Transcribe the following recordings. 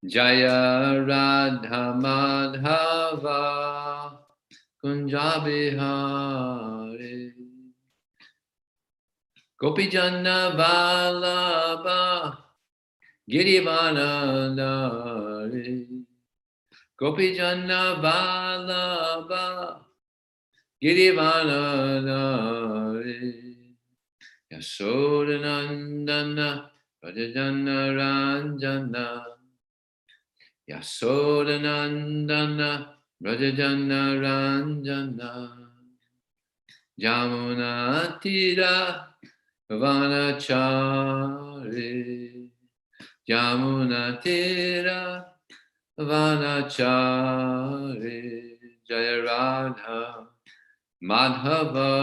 Jaya Radha Madhava Kunjabihari Gopijana Vallabha Girivanandari Gopijana Vallabha Girivanandari Yasodanandana Rajajana Ranjana Yasodanandana Rajajana Ranjana Jamunatira Vanachari Yamunatira Vanachari Jaya Radha Madhava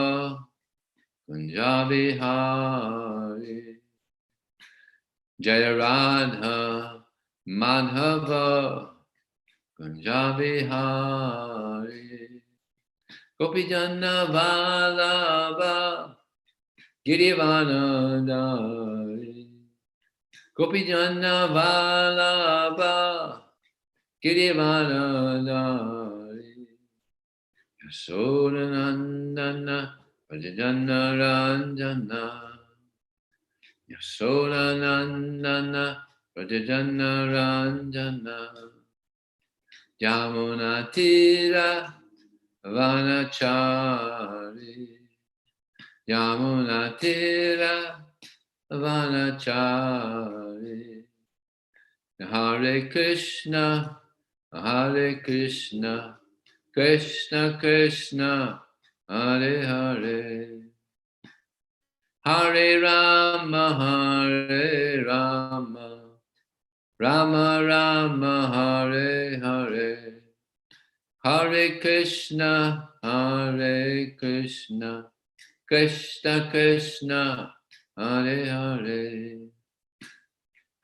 Kunjabihari Jaya Radha Madhava Kunjabihari Gopijana Vallabha Girivanandari Gopijana Vallabha Girivanandari Yasodanandana Rajajana Ranjana Yasodanandana Rajajana Ranjana Yamunatira Vanachari Yamunatira Vanachari Hare Krishna Krishna Krishna Hare Hare Hare Rama Rama Rama Hare Hare Hare Krishna Krishna Krishna Hare Hare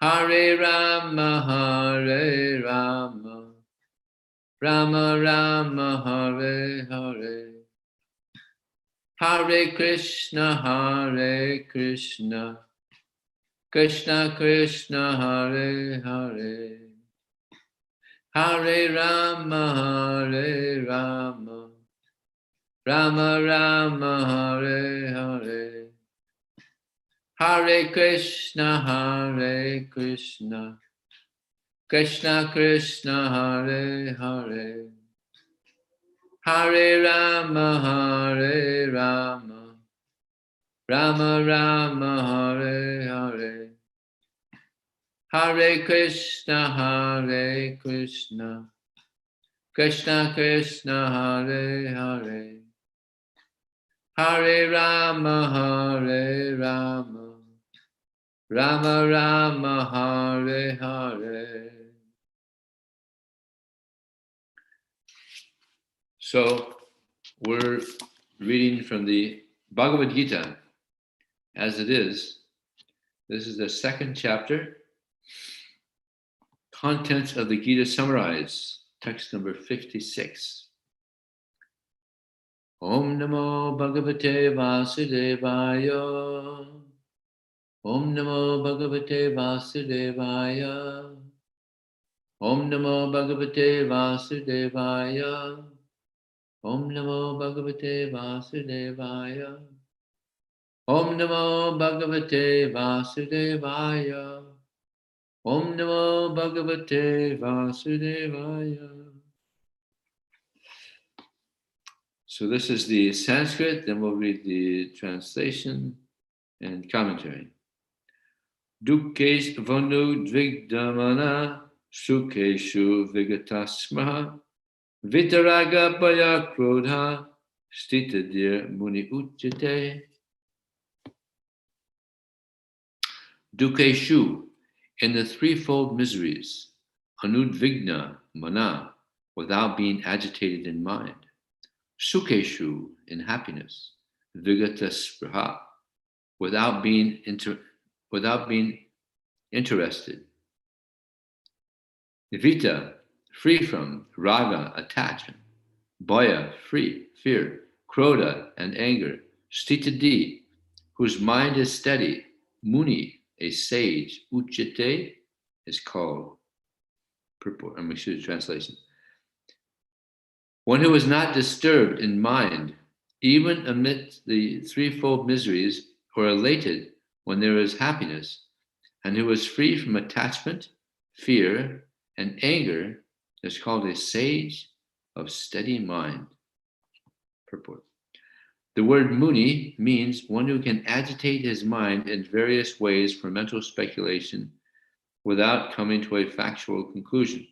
Hare Rama Rama Rama Hare Hare Hare Krishna Krishna Krishna Hare Hare Hare Rama Rama Rama Hare Hare Hare Krishna Krishna Krishna Hare Hare Hare Rama Rama Rama Hare Hare Hare Krishna Krishna Krishna Hare Hare Hare Rama Rama Rama Hare Hare. So we're reading from the Bhagavad-gita As It Is. This is the second chapter. Contents of the Gita summarized. Text number 56. Om Namo Bhagavate Vasudevaya. Om Namo Bhagavate Vasudevaya. Om Namo Bhagavate Vasudevaya. Om Namo Bhagavate Vasudevaya. Om Namo Bhagavate Vasudevaya. Om Namo Bhagavate Vasudevaya. So this is the Sanskrit, then we'll read the translation and commentary. Dukkesh vanu dvigdamana sukeshu vigatasmaha vitaraga paya krodha stitadir muni uchyate. Dukeshu, in the threefold miseries, anudvigna mana, without being agitated in mind. Sukeshu, in happiness, vigataspraha, without being interested. Vita, free from, raga, attachment, bhaya, free, fear, krodha, and anger, stitadi, whose mind is steady, muni, a sage, uchyate, is called. Purport, translation. One who is not disturbed in mind, even amidst the threefold miseries, or elated when there is happiness, and who is free from attachment, fear, and anger, is called a sage of steady mind. Purport. The word muni means one who can agitate his mind in various ways for mental speculation without coming to a factual conclusion.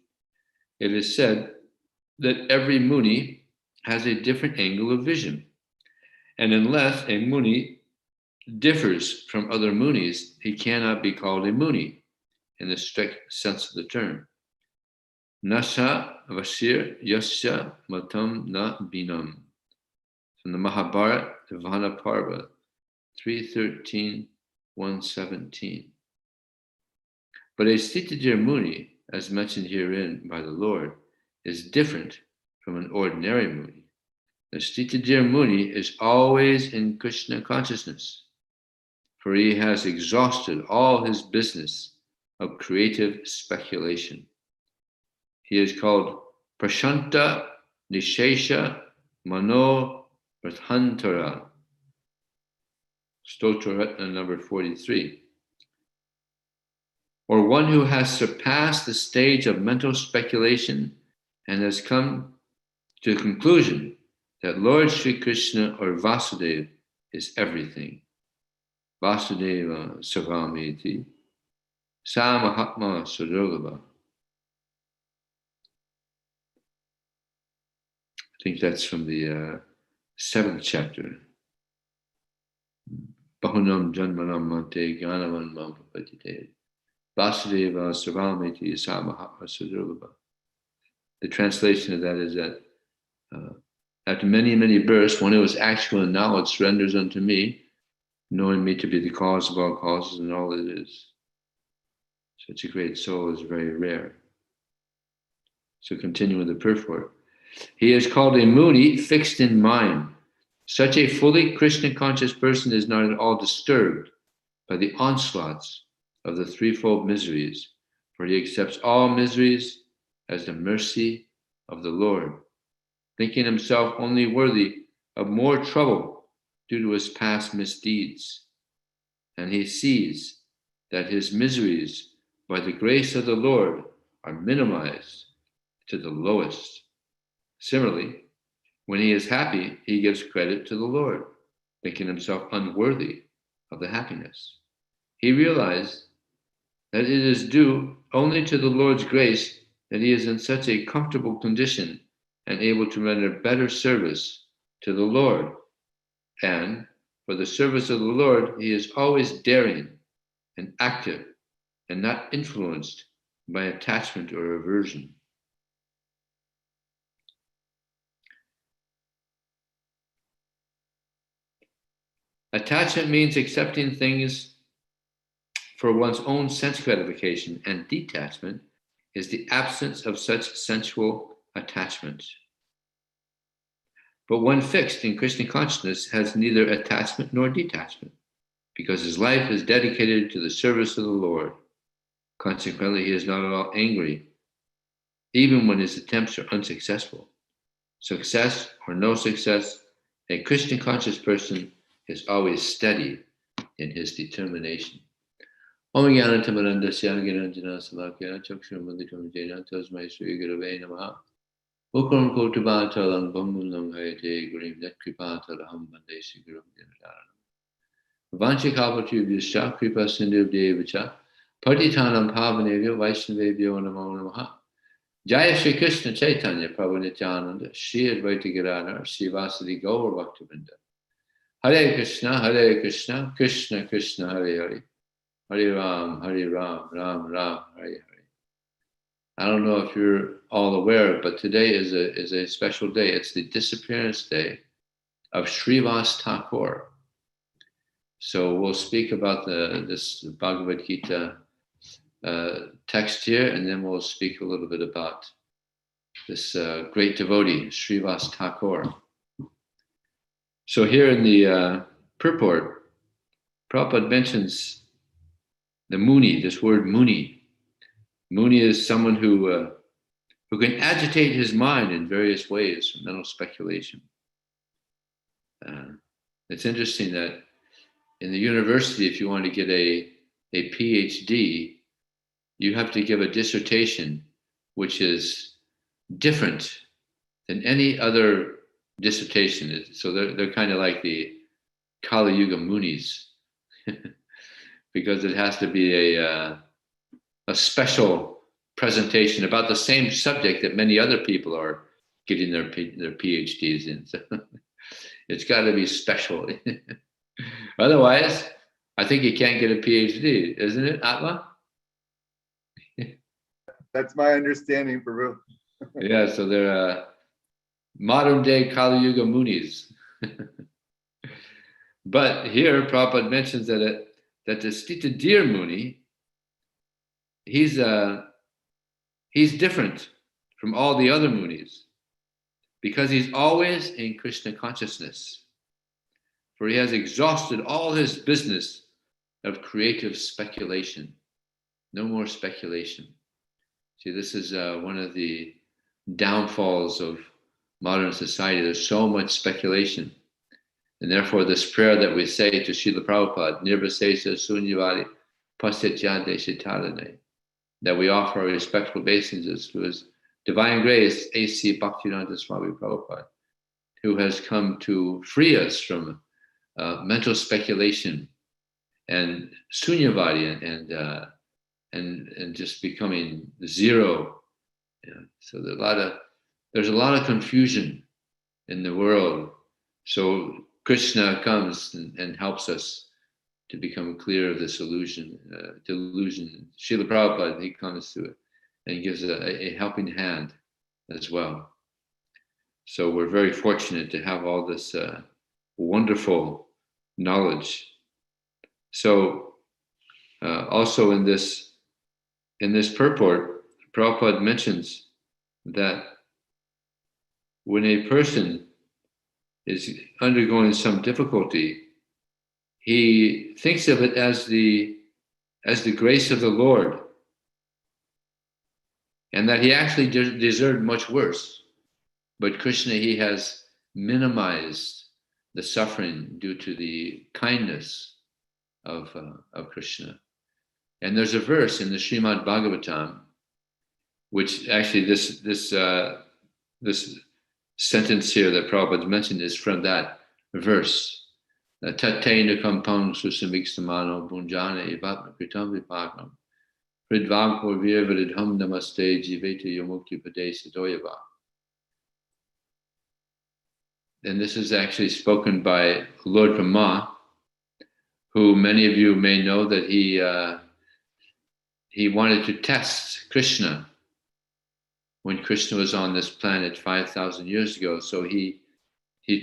It is said that every muni has a different angle of vision, and unless a muni differs from other munis, he cannot be called a muni in the strict sense of the term. Nasha vasir yasya matam na binam. From the Mahabharata, Vimohana Parva, 313, 117. But a Sthitajir Muni, as mentioned herein by the Lord, is different from an ordinary Muni. The Sthitajir Muni is always in Krishna consciousness, for he has exhausted all his business of creative speculation. He is called Prashanta Nishesha Mano Prathantara, Stotra number 43. Or one who has surpassed the stage of mental speculation and has come to the conclusion that Lord Sri Krishna or Vasudeva is everything. Vasudeva Sarvamiti, Sa Mahatma Sudurlabha. I think that's from the 7th chapter. Bahunam Janmanam Mante Gyanavan Mampapatite. Vasudeva Sarvamiti Sa Mahatma Sudurlabha. The translation of that is that after many, many births, one who is actual in knowledge surrenders unto me, knowing me to be the cause of all causes and all that is. Such a great soul is very rare. So continuing the purport. He is called a Muni fixed in mind. Such a fully Krishna conscious person is not at all disturbed by the onslaughts of the threefold miseries, for he accepts all miseries as the mercy of the Lord, thinking himself only worthy of more trouble due to his past misdeeds. And he sees that his miseries, by the grace of the Lord, are minimized to the lowest. Similarly, when he is happy, he gives credit to the Lord, thinking himself unworthy of the happiness. He realized that it is due only to the Lord's grace that he is in such a comfortable condition and able to render better service to the Lord. And for the service of the Lord, he is always daring and active and not influenced by attachment or aversion. Attachment means accepting things for one's own sense gratification, and detachment is the absence of such sensual attachment. But one fixed in Krishna consciousness has neither attachment nor detachment, because his life is dedicated to the service of the Lord. Consequently, he is not at all angry, even when his attempts are unsuccessful. Success or no success, a Krishna conscious person is always steady in his determination. Om Jnana Tamarandasya Gyananjana Salakya Chakshurmaditam Jena Tasmai Sri Gurave Namaha Ukram Kotubatalam Bambulam Hayate Gurim Netkripatalaham Bande Sigurum Dinadaranam Vanchikapatu Vyascha Kripa Sindhu Devacha Patitanam Pavanevya Vaishnavevyo Namo Namaha Jaya Shri Krishna Caitanya Prabhu Nityananda Shri Advaita Gadadhar Shri Vasadi Gaur Bhaktivinoda Hare Krishna, Krishna Krishna, Hare Hare, Hare Ram, Ram Ram, Hare Hare. I don't know if you're all aware, but today is a special day. It's the disappearance day of Srivas Thakur. So we'll speak about this Bhagavad-gita text here, and then we'll speak a little bit about this great devotee, Srivas Thakur. So here in the purport, Prabhupada mentions the Muni, this word Muni. Muni is someone who who can agitate his mind in various ways for mental speculation. It's interesting that in the university, if you want to get a PhD, you have to give a dissertation which is different than any other dissertation. So they're kind of like the Kali Yuga Munis, because it has to be a special presentation about the same subject that many other people are getting their PhDs in. So it's got to be special. Otherwise, I think you can't get a PhD, isn't it, Atma? That's my understanding, Prabhu. Yeah, so they're modern day Kali Yuga Munis. But here, Prabhupada mentions that the Stita Deer Muni, he's different from all the other Munis because he's always in Krishna consciousness. For he has exhausted all his business of creative speculation. No more speculation. See, this is one of the downfalls of modern society. There's so much speculation. And therefore, this prayer that we say to Srila Prabhupada, Nirvasesa Sunyavadi Pastityante Shitalane, that we offer our respectful obeisances to His Divine Grace, A.C. Bhaktivedanta Swami Prabhupada, who has come to free us from mental speculation and sunyavadi and just becoming zero. Yeah. So there's a lot of confusion in the world. So Krishna comes and helps us to become clear of this delusion. Srila Prabhupada, he comes to it and gives a helping hand as well. So we're very fortunate to have all this wonderful knowledge. So also in this purport, Prabhupada mentions that when a person is undergoing some difficulty, he thinks of it as the grace of the Lord, and that he actually deserved much worse. But Krishna, he has minimized the suffering due to the kindness of Krishna. And there's a verse in the Srimad Bhagavatam, which actually this sentence here that Prabhupada mentioned is from that verse. Tatena kampang susamiksamano bunjana evatma kritam vipakam pridvam korvir vidham namaste jiveta yomukti padesa doyava. And this is actually spoken by Lord Brahma, who many of you may know that he wanted to test Krishna when Krishna was on this planet 5,000 years ago. So he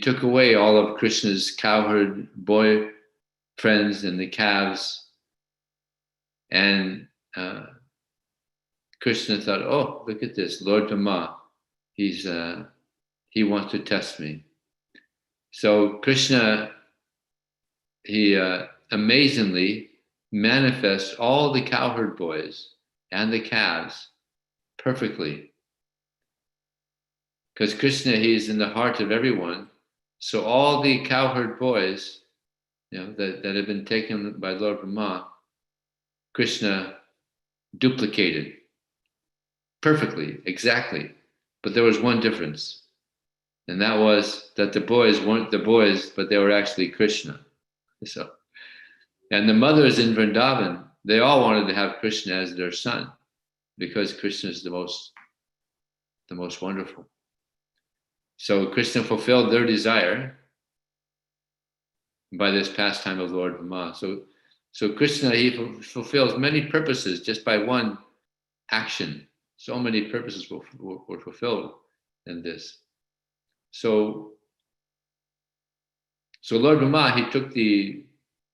took away all of Krishna's cowherd boy friends and the calves. And Krishna thought, oh, look at this, Lord Brahma, he wants to test me. So Krishna, he amazingly manifests all the cowherd boys and the calves perfectly. Because Krishna, he's in the heart of everyone. So all the cowherd boys, that have been taken by Lord Brahma, Krishna duplicated perfectly, exactly. But there was one difference. And that was that the boys weren't the boys, but they were actually Krishna. So, and the mothers in Vrindavan, they all wanted to have Krishna as their son, because Krishna is the most wonderful. So Krishna fulfilled their desire by this pastime of Lord Brahma. So Krishna, he fulfills many purposes just by one action. So many purposes were fulfilled in this. So Lord Brahma, he took the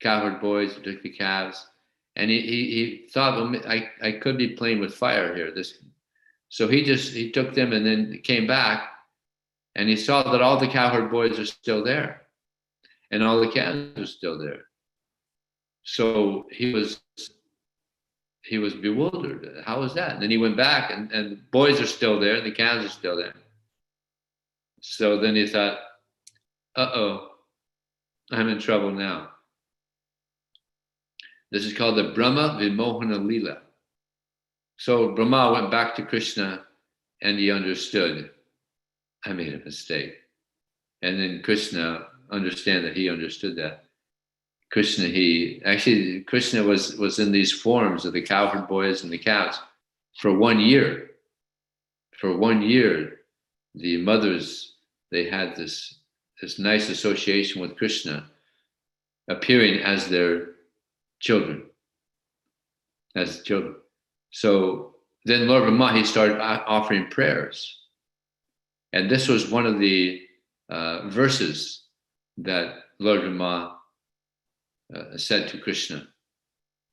cowherd boys, he took the calves, and he thought, well, I could be playing with fire here. So he took them and then came back, and he saw that all the cowherd boys are still there, and all the calves are still there. So he he was bewildered. How was that? And then he went back, and the boys are still there, and the cows are still there. So then he thought, uh-oh, I'm in trouble now. This is called the Brahma Vimohana Lila. So Brahma went back to Krishna, and he understood, I made a mistake. And then Krishna understand that he understood that. Krishna was in these forms of the cowherd boys and the cows for 1 year. For 1 year, the mothers, they had this nice association with Krishna, appearing as their children. So then Lord Brahma, he started offering prayers. And this was one of the verses that Lord Brahma said to Krishna,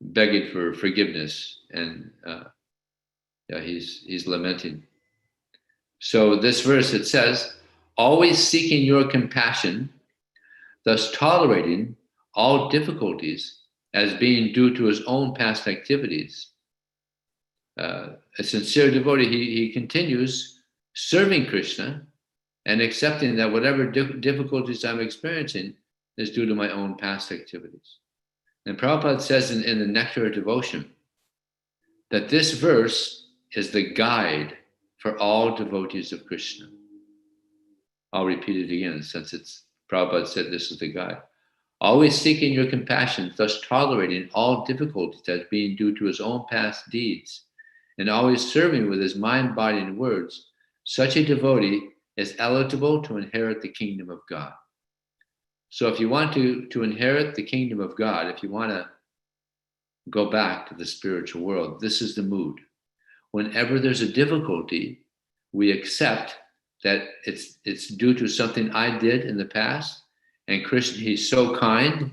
begging for forgiveness, and he's lamenting. So this verse, it says, always seeking your compassion, thus tolerating all difficulties as being due to his own past activities. A sincere devotee, he continues serving Krishna and accepting that whatever difficulties I'm experiencing is due to my own past activities. And Prabhupada says in the Nectar of Devotion that this verse is the guide for all devotees of Krishna. I'll repeat it again, since Prabhupada said this is the guide. Always seeking your compassion, thus tolerating all difficulties as being due to his own past deeds, and always serving with his mind, body, and words, such a devotee is eligible to inherit the kingdom of God. So if you want to inherit the kingdom of God, if you want to go back to the spiritual world, this is the mood. Whenever there's a difficulty, we accept that it's due to something I did in the past, and Krishna, he's so kind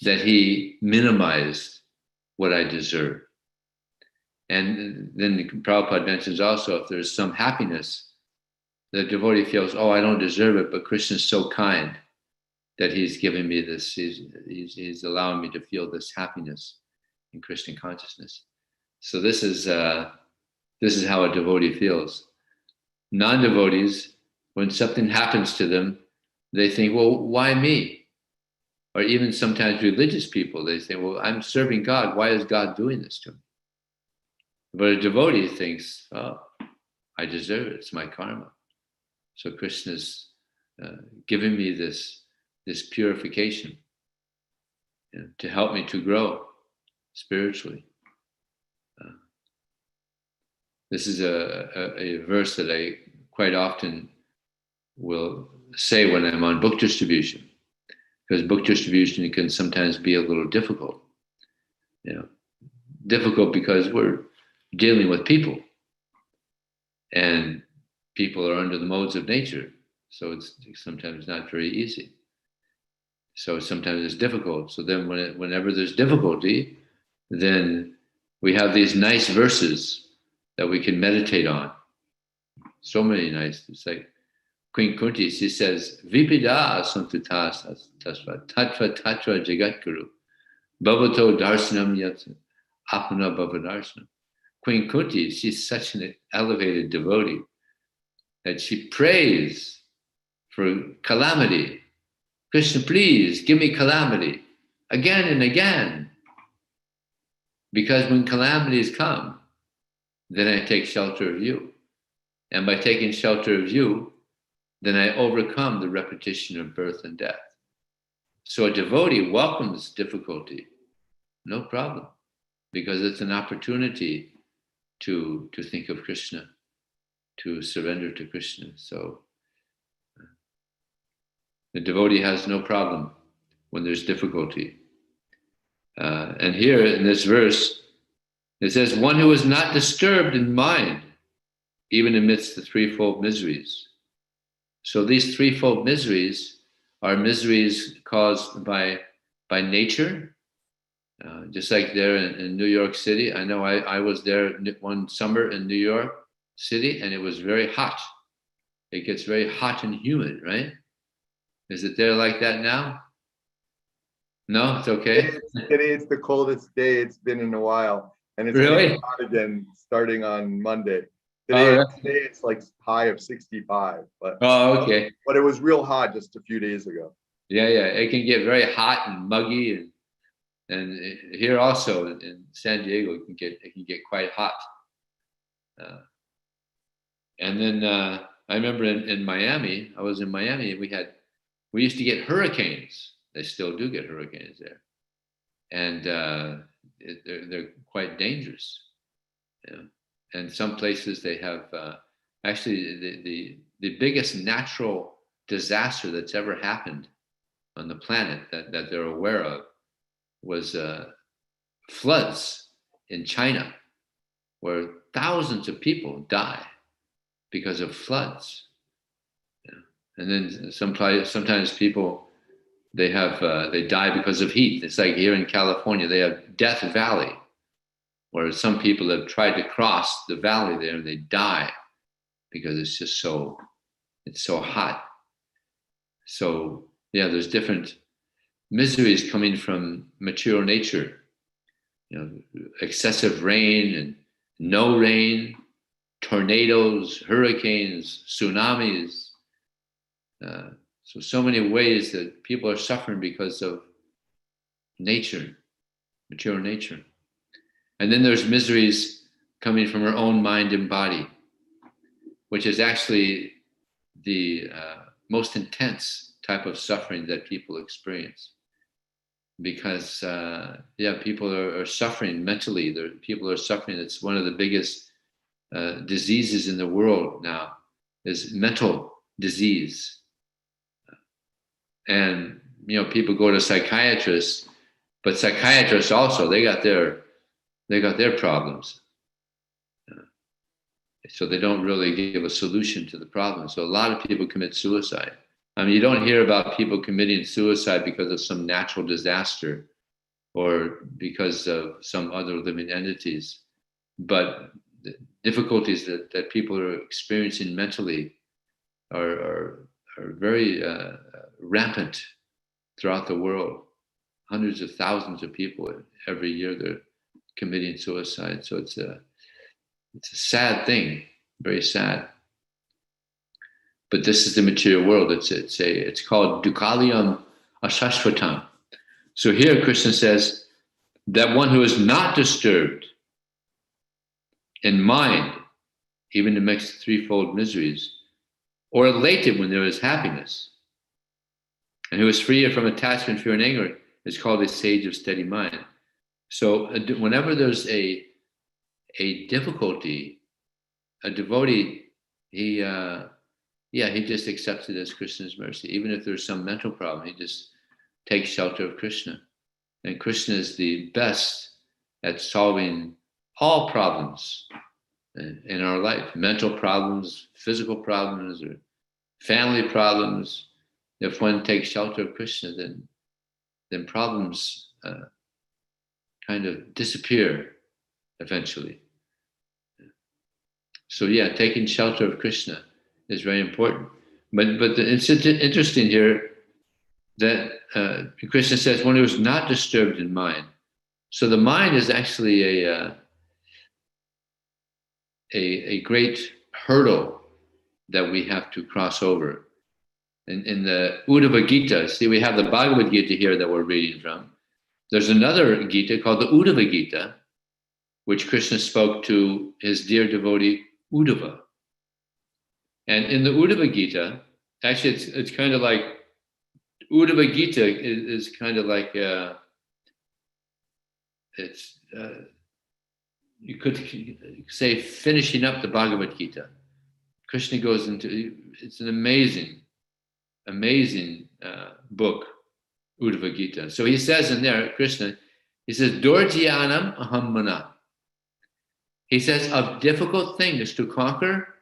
that he minimized what I deserve. And then Prabhupada mentions also, if there's some happiness, the devotee feels, oh, I don't deserve it, but Krishna's so kind that he's giving me this, he's allowing me to feel this happiness in Krishna consciousness. So this is how a devotee feels. Non-devotees, when something happens to them, they think, well, why me? Or even sometimes religious people, they say, well, I'm serving God. Why is God doing this to me? But a devotee thinks, oh, I deserve it. It's my karma. So Krishna's giving me this purification, to help me to grow spiritually. This is a verse that I quite often will say when I'm on book distribution, because book distribution can sometimes be a little difficult. Difficult because we're dealing with people, and people are under the modes of nature, so it's sometimes not very easy. So sometimes it's difficult. So then whenever there's difficulty, then we have these nice verses that we can meditate on. So many nice. It's like Queen Kunti, she says, Vipida santutas tasva tatva tatra jagatguru bhavato darsanam yat apana bhavadarsanam. Queen Kunti, she's such an elevated devotee that she prays for calamity. Krishna, please give me calamity again and again. Because when calamities come, then I take shelter of you. And by taking shelter of you, then I overcome the repetition of birth and death. So a devotee welcomes difficulty, no problem, because it's an opportunity to think of Krishna, to surrender to Krishna. So the devotee has no problem when there's difficulty. And here in this verse, it says, one who is not disturbed in mind, even amidst the threefold miseries. So these threefold miseries are miseries caused by nature, just like there in New York City. I know I was there one summer in New York City, and it was very hot. It gets very hot and humid, right? Is it there like that now? No, it's okay. Today it's the coldest day it's been in a while. and it's Really? getting hot again starting on Monday. Oh, Today it's like high of 65, but okay. it was real hot just a few days ago. Yeah. It can get very hot and muggy, and here also in San Diego, it can get quite hot. And then I remember in Miami, I was in Miami, and we used to get hurricanes. They still do get hurricanes there, and they're quite dangerous. You know? And some places they have actually the biggest natural disaster that's ever happened on the planet that they're aware of was floods in China, where thousands of people die because of floods. Yeah. And then sometimes people they die because of heat. It's like here in California, they have Death Valley, where some people have tried to cross the valley there and they die because it's just so hot. So yeah, there's different miseries coming from material nature. You know, excessive rain and no rain, tornadoes, hurricanes, tsunamis. So many ways that people are suffering because of nature, material nature. And then there's miseries coming from our own mind and body, which is actually the most intense type of suffering that people experience. Because, people are suffering mentally. People are suffering. It's one of the biggest diseases in the world now is mental disease. And, people go to psychiatrists, but psychiatrists also, they got their problems. So they don't really give a solution to the problem. So a lot of people commit suicide. I mean, you don't hear about people committing suicide because of some natural disaster or because of some other living entities. But the difficulties that people are experiencing mentally are very rampant throughout the world. Hundreds of thousands of people every year, they're committing suicide. So it's a sad thing, very sad. But this is the material world. It's called Dukkalium Ashashvatam. So here Krishna says that one who is not disturbed in mind, even amidst threefold miseries, or elated when there is happiness, and who is free from attachment, fear, and anger, is called a sage of steady mind. So whenever there's a difficulty, a devotee, he just accepts it as Krishna's mercy. Even if there's some mental problem, he just takes shelter of Krishna. And Krishna is the best at solving all problems in our life. Mental problems, physical problems, or family problems. If one takes shelter of Krishna, then problems kind of disappear eventually. So taking shelter of Krishna is very important. But it's interesting here that Krishna says one who is not disturbed in mind. So the mind is actually a great hurdle that we have to cross over. In the Uddhavagita, see, we have the Bhagavad-gita here that we're reading from. There's another Gita called the Uddhavagita, which Krishna spoke to his dear devotee Uddhava. And in the Uddhavagita, actually it's kind of like, Uddhavagita is kind of like, you could say finishing up the Bhagavad Gita. Krishna goes into, it's an amazing book, Uddhavagita. So he says in there, Krishna, he says, Dorjyanam aham mana. He says, of difficult things to conquer,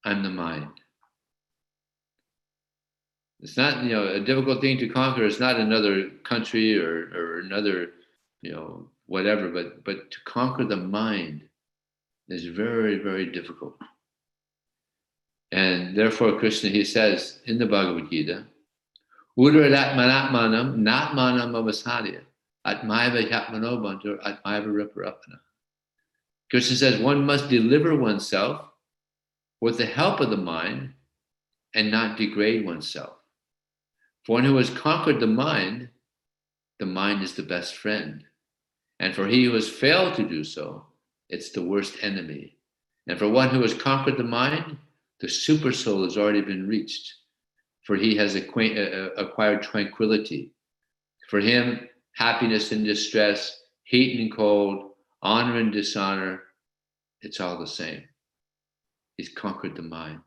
I'm the mind. It's not, a difficult thing to conquer. It's not another country or another, whatever, but to conquer the mind is very, very difficult. And therefore, Krishna, he says in the Bhagavad Gita, Uddharatmanatmanam natmanam avasarya. Atmaiva Yatmano Bantur, Atmaiva Riparapana. Krishna says one must deliver oneself with the help of the mind and not degrade oneself. For one who has conquered the mind is the best friend. And for he who has failed to do so, it's the worst enemy. And for one who has conquered the mind, the super soul has already been reached. For he has acquired tranquility. For him, happiness and distress, heat and cold, honor and dishonor, it's all the same. He's conquered the mind.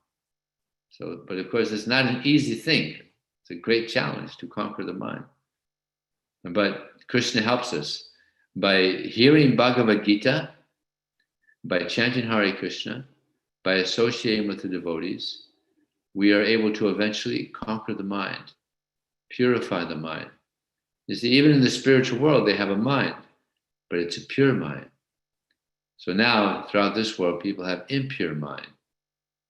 So, but of course, it's not an easy thing. It's a great challenge to conquer the mind. But Krishna helps us by hearing Bhagavad-gita, by chanting Hare Krishna, by associating with the devotees. We are able to eventually conquer the mind, purify the mind. You see, even in the spiritual world, they have a mind, but it's a pure mind. So now, throughout this world, people have impure mind.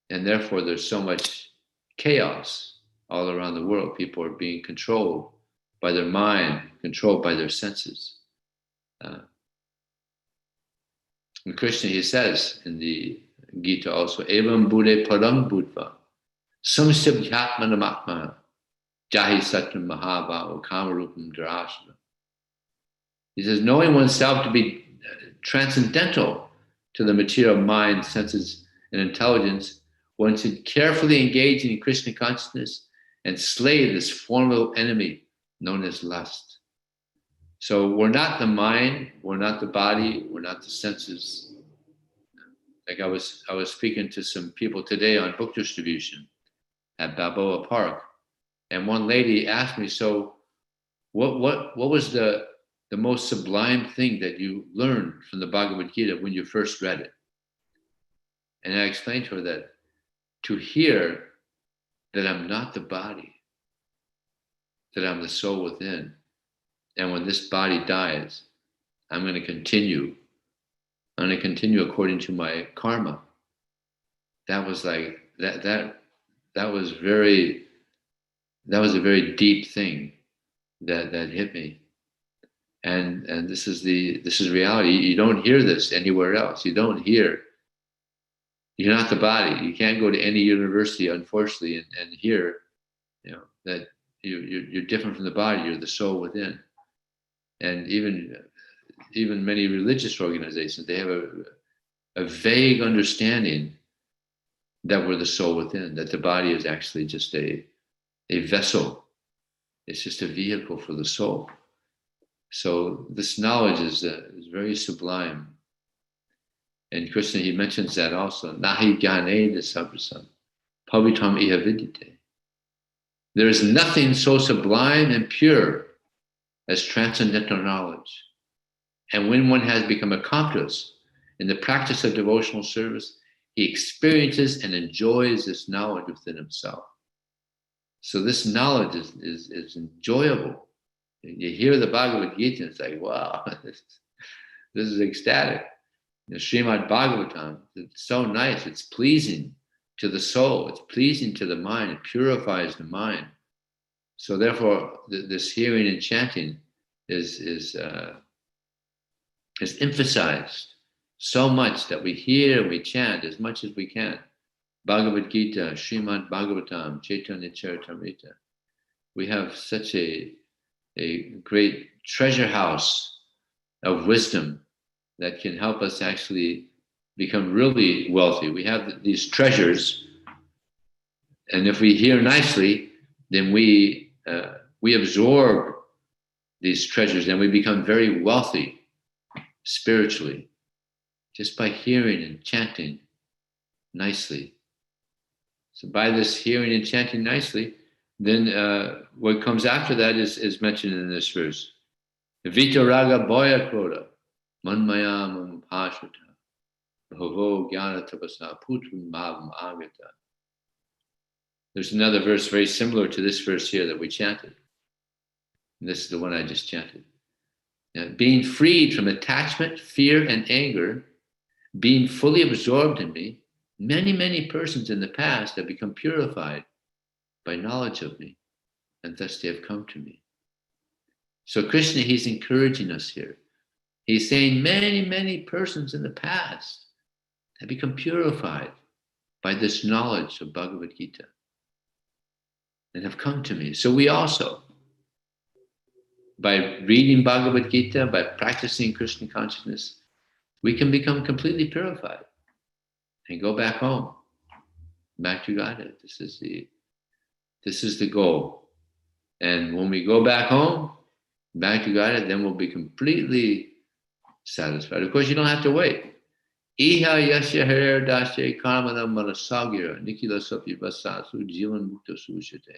And therefore, there's so much chaos all around the world. People are being controlled by their mind, controlled by their senses. And Krishna, he says in the Gita also, Evam Bude Padam Budva, Samsibhyatmanamatma, Jahi Satyam Mahava, Kamarupam Dharashana. He says, knowing oneself to be transcendental to the material mind, senses, and intelligence, one should carefully engage in Krishna consciousness and slay this formidable enemy known as lust. So we're not the mind, we're not the body, we're not the senses. Like I was speaking to some people today on book distribution at Balboa Park, and one lady asked me, so what was the most sublime thing that you learned from the Bhagavad Gita when you first read it? And I explained to her that to hear that I'm not the body, that I'm the soul within, and when this body dies, I'm going to continue according to my karma. That was like that was a very deep thing that hit me. And this is reality. You don't hear this anywhere else. You're not the body. You can't go to any university, unfortunately, and hear, that you're different from the body. You're the soul within. And even many religious organizations, they have a vague understanding that we're the soul within, that the body is actually just a vessel. It's just a vehicle for the soul. So this knowledge is very sublime. And Krishna, he mentions that also. Nahi gyane sabrasam, pavitam iha vidyate. There is nothing so sublime and pure as transcendental knowledge. And when one has become accomplished in the practice of devotional service, he experiences and enjoys this knowledge within himself. So this knowledge is enjoyable. You hear the Bhagavad Gita, it's like, wow, this is ecstatic. Srimad Bhagavatam, it's so nice, it's pleasing to the soul, it's pleasing to the mind, it purifies the mind. So therefore, this hearing and chanting is emphasized so much that we hear and we chant as much as we can. Bhagavad Gita, Srimad Bhagavatam, Caitanya Charitamrita. We have such a great treasure house of wisdom that can help us actually become really wealthy. We have these treasures, and if we hear nicely, then we absorb these treasures and we become very wealthy spiritually just by hearing and chanting nicely. So by this hearing and chanting nicely, then what comes after that is mentioned in this verse. Vita raga boya kroda, manmaya mampashata, bhavo jnana tapasa putram bhavam agata. There's another verse very similar to this verse here that we chanted. And this is the one I just chanted. Being freed from attachment, fear, and anger, being fully absorbed in me, many persons in the past have become purified by knowledge of me, and thus they have come to me. So Krishna, he's encouraging us here. He's saying many, many persons in the past have become purified by this knowledge of Bhagavad-gita and have come to me. So we also, by reading Bhagavad-gita, by practicing Krishna consciousness, we can become completely purified and go back home, back to Godhead. This is the goal. And when we go back home, back to Godhead, then we'll be completely satisfied. Of course, you don't have to wait. Iha yasya harer dasya karmana manasagira nikila sapi vasasu jivan mukta sushate.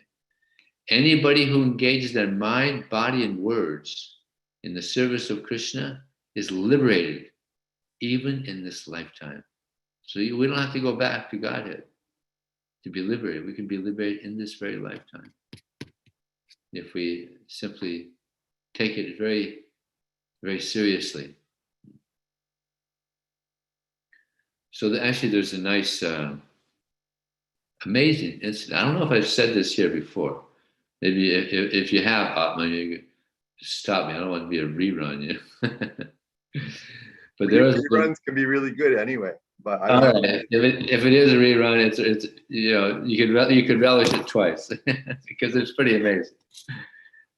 Anybody who engages their mind, body, and words in the service of Krishna is liberated even in this lifetime. So we don't have to go back to Godhead to be liberated. We can be liberated in this very lifetime if we simply take it very, very seriously. So actually there's a nice, amazing incident. I don't know if I've said this here before. Maybe if you have, Atma, you stop me. I don't want to be a rerun. You know? But there was reruns can be really good anyway. But I all don't right. If it is a rerun, it's you know, you could relish it twice because it's pretty amazing.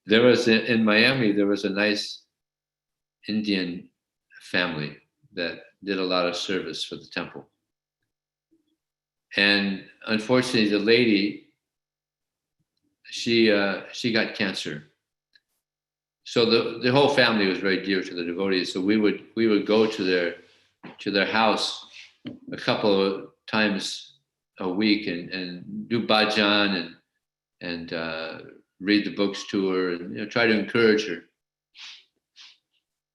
There was in Miami, there was a nice Indian family that did a lot of service for the temple. And unfortunately, the lady, she got cancer. So the whole family was very dear to the devotees. So we would go to their house a couple of times a week and do bhajan and read the books to her and try to encourage her.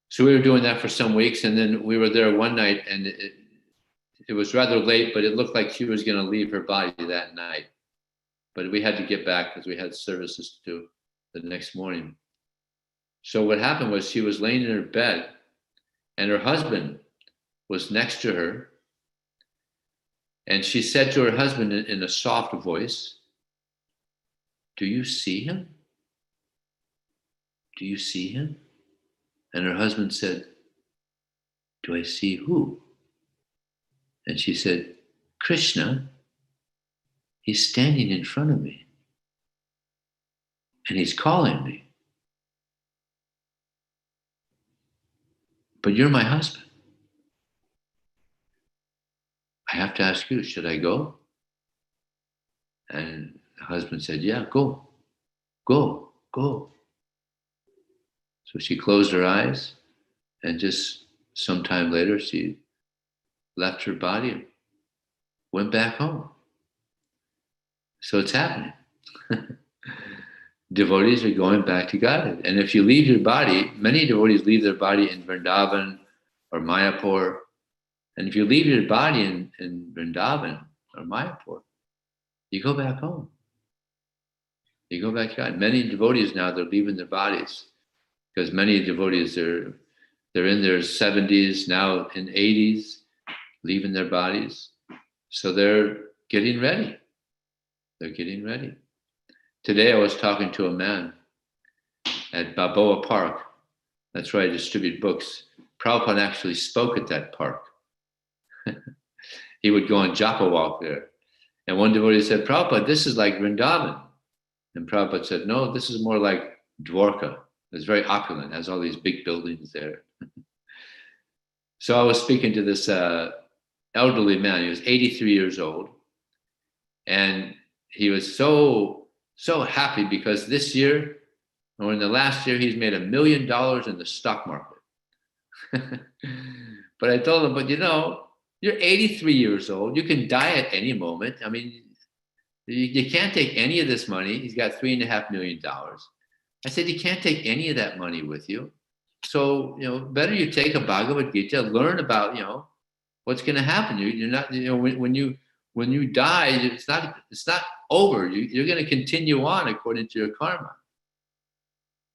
So we were doing that for some weeks, and then we were there one night, and it was rather late, but it looked like she was going to leave her body that night. But we had to get back because we had services to do the next morning. So what happened was she was laying in her bed, and her husband was next to her, and she said to her husband in a soft voice, "Do you see him? Do you see him?" And her husband said, "Do I see who?" And she said, "Krishna, he's standing in front of me. And he's calling me. But you're my husband. I have to ask you, should I go?" And the husband said, "Yeah, go. Go, go." So she closed her eyes, and just some time later, she left her body and went back home. So it's happening. Devotees are going back to Godhead. And if you leave your body, many devotees leave their body in Vrindavan or Mayapur. And if you leave your body in Vrindavan or Mayapur, you go back home. You go back to God. Many devotees now, they're leaving their bodies because many devotees, they're in their 70s, now in 80s, leaving their bodies. So they're getting ready. They're getting ready. Today I was talking to a man at Balboa Park. That's where I distribute books. Prabhupada actually spoke at that park. He would go on japa walk there. And one devotee said, "Prabhupada, this is like Vrindavan." And Prabhupada said, "No, this is more like Dwarka. It's very opulent, has all these big buildings there." So I was speaking to this elderly man. He was 83 years old. And he was so happy because this year, or in the last year, he's made $1 million in the stock market. But I told him, but you're 83 years old. You can die at any moment. I mean, you can't take any of this money. He's got $3.5 million. I said, you can't take any of that money with you. So, better you take a Bhagavad-gita, learn about, what's going to happen. You're not, when you die, it's not over. You're going to continue on according to your karma.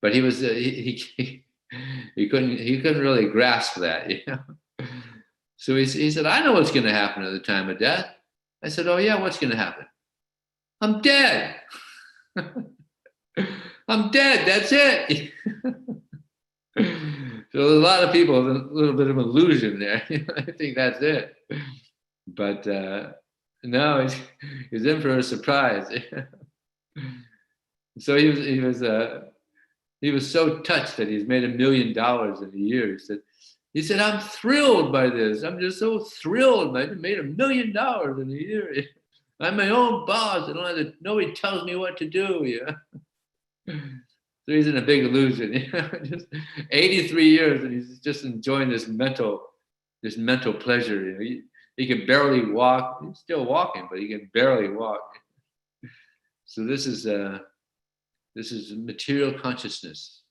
But he was, he couldn't really grasp that, So he said, "I know what's going to happen at the time of death." I said, "Oh yeah, what's going to happen?" "I'm dead." I'm dead. That's it. So a lot of people have a little bit of illusion there. I think that's it. But no, he's in for a surprise. So he was so touched that he's made $1 million in a year. He said, I'm thrilled by this. I'm just so thrilled. I made $1 million in a year. I'm my own boss. I don't have to, nobody tells me what to do. So he's in a big illusion. Just 83 years, and he's just enjoying this mental pleasure. He can barely walk. He's still walking, but he can barely walk. So this is material consciousness.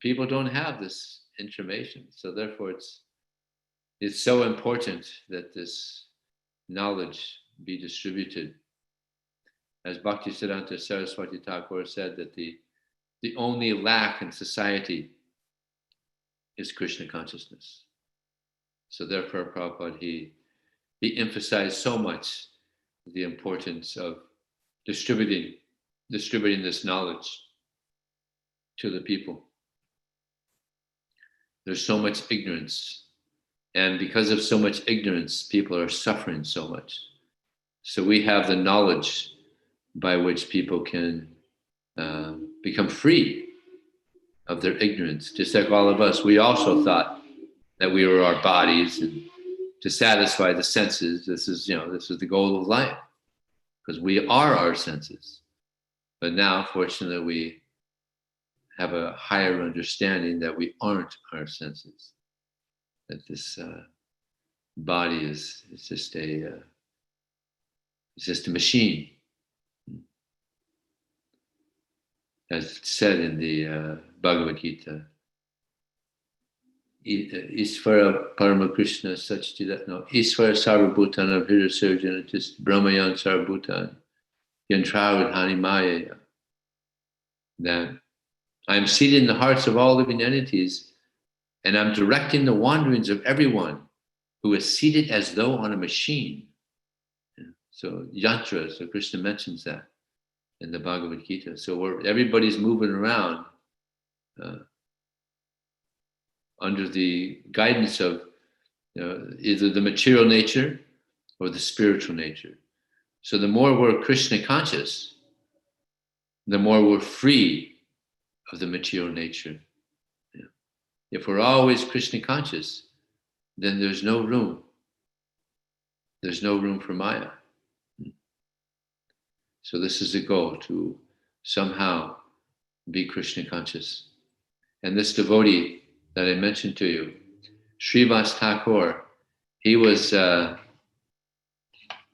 People don't have this information, so therefore it's so important that this knowledge be distributed. As Bhaktisiddhanta Saraswati Thakur said, that the only lack in society is Krishna consciousness. So therefore, Prabhupada, he emphasized so much the importance of distributing this knowledge to the people. There's so much ignorance. And because of so much ignorance, people are suffering so much. So we have the knowledge by which people can become free of their ignorance. Just like all of us, we also thought that we were our bodies, and to satisfy the senses, this is the goal of life, because we are our senses. But now, fortunately, we have a higher understanding that we aren't our senses, that this body is just a machine. As it's said in the Bhagavad-gita, Isvara Parama Krishna Satchidatno, Isvara Sarvabhutana Hridasarjanatis Brahmayan Sarvabhutan Yantravidhani Maya. That I am seated in the hearts of all living entities, and I'm directing the wanderings of everyone who is seated as though on a machine. So yantra, so Krishna mentions that in the Bhagavad Gita. So everybody's moving around under the guidance of either the material nature or the spiritual nature. So the more we're Krishna conscious, the more we're free of the material nature. If we're always Krishna conscious, then there's no room. There's no room for Maya. So this is the goal, to somehow be Krishna conscious. And this devotee that I mentioned to you, Srivas Thakur, he was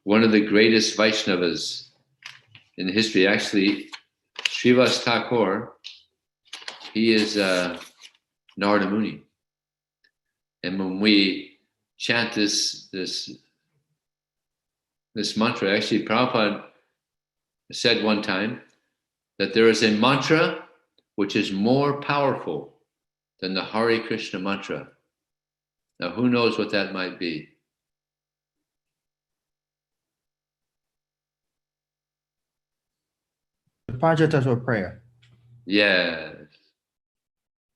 one of the greatest Vaishnavas in history. Actually, Srivas Thakur, he is Narada Muni. And when we chant this mantra, actually Prabhupada said one time that there is a mantra which is more powerful than the Hare Krishna mantra. Now, who knows what that might be? The Panchatattva prayer. Yes.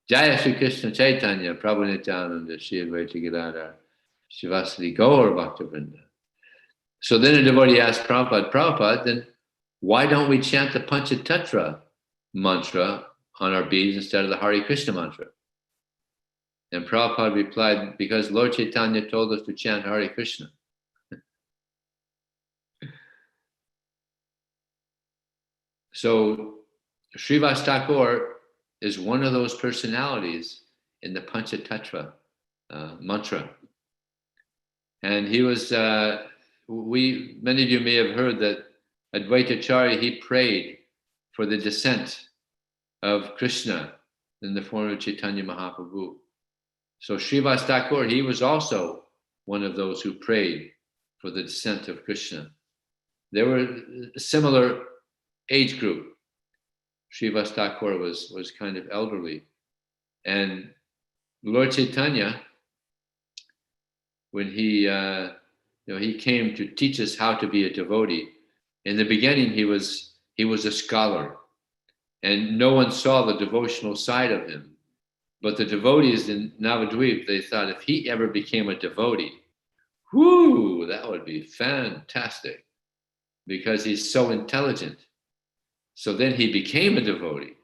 Jaya Shri Krishna Caitanya, Prabhu Nityananda, Shri Advaita Gadadhar, Shivasati Gaur Bhaktivinoda. So then a devotee asked Prabhupada, then why don't we chant the Panchatattva mantra on our beads instead of the Hare Krishna mantra? And Prabhupada replied, because Lord Chaitanya told us to chant Hare Krishna. So Srivas Thakur is one of those personalities in the Panchatattva mantra. And he was, many of you may have heard that Advaitacharya, he prayed for the descent of Krishna in the form of Chaitanya Mahaprabhu. So Srivas Thakur, he was also one of those who prayed for the descent of Krishna. They were a similar age group. Srivas Thakur was kind of elderly. And Lord Chaitanya, when he came to teach us how to be a devotee, in the beginning he was a scholar. and no one saw the devotional side of him. But the devotees in Navadvip, they thought if he ever became a devotee, whoo, that would be fantastic, because he's so intelligent. So then he became a devotee,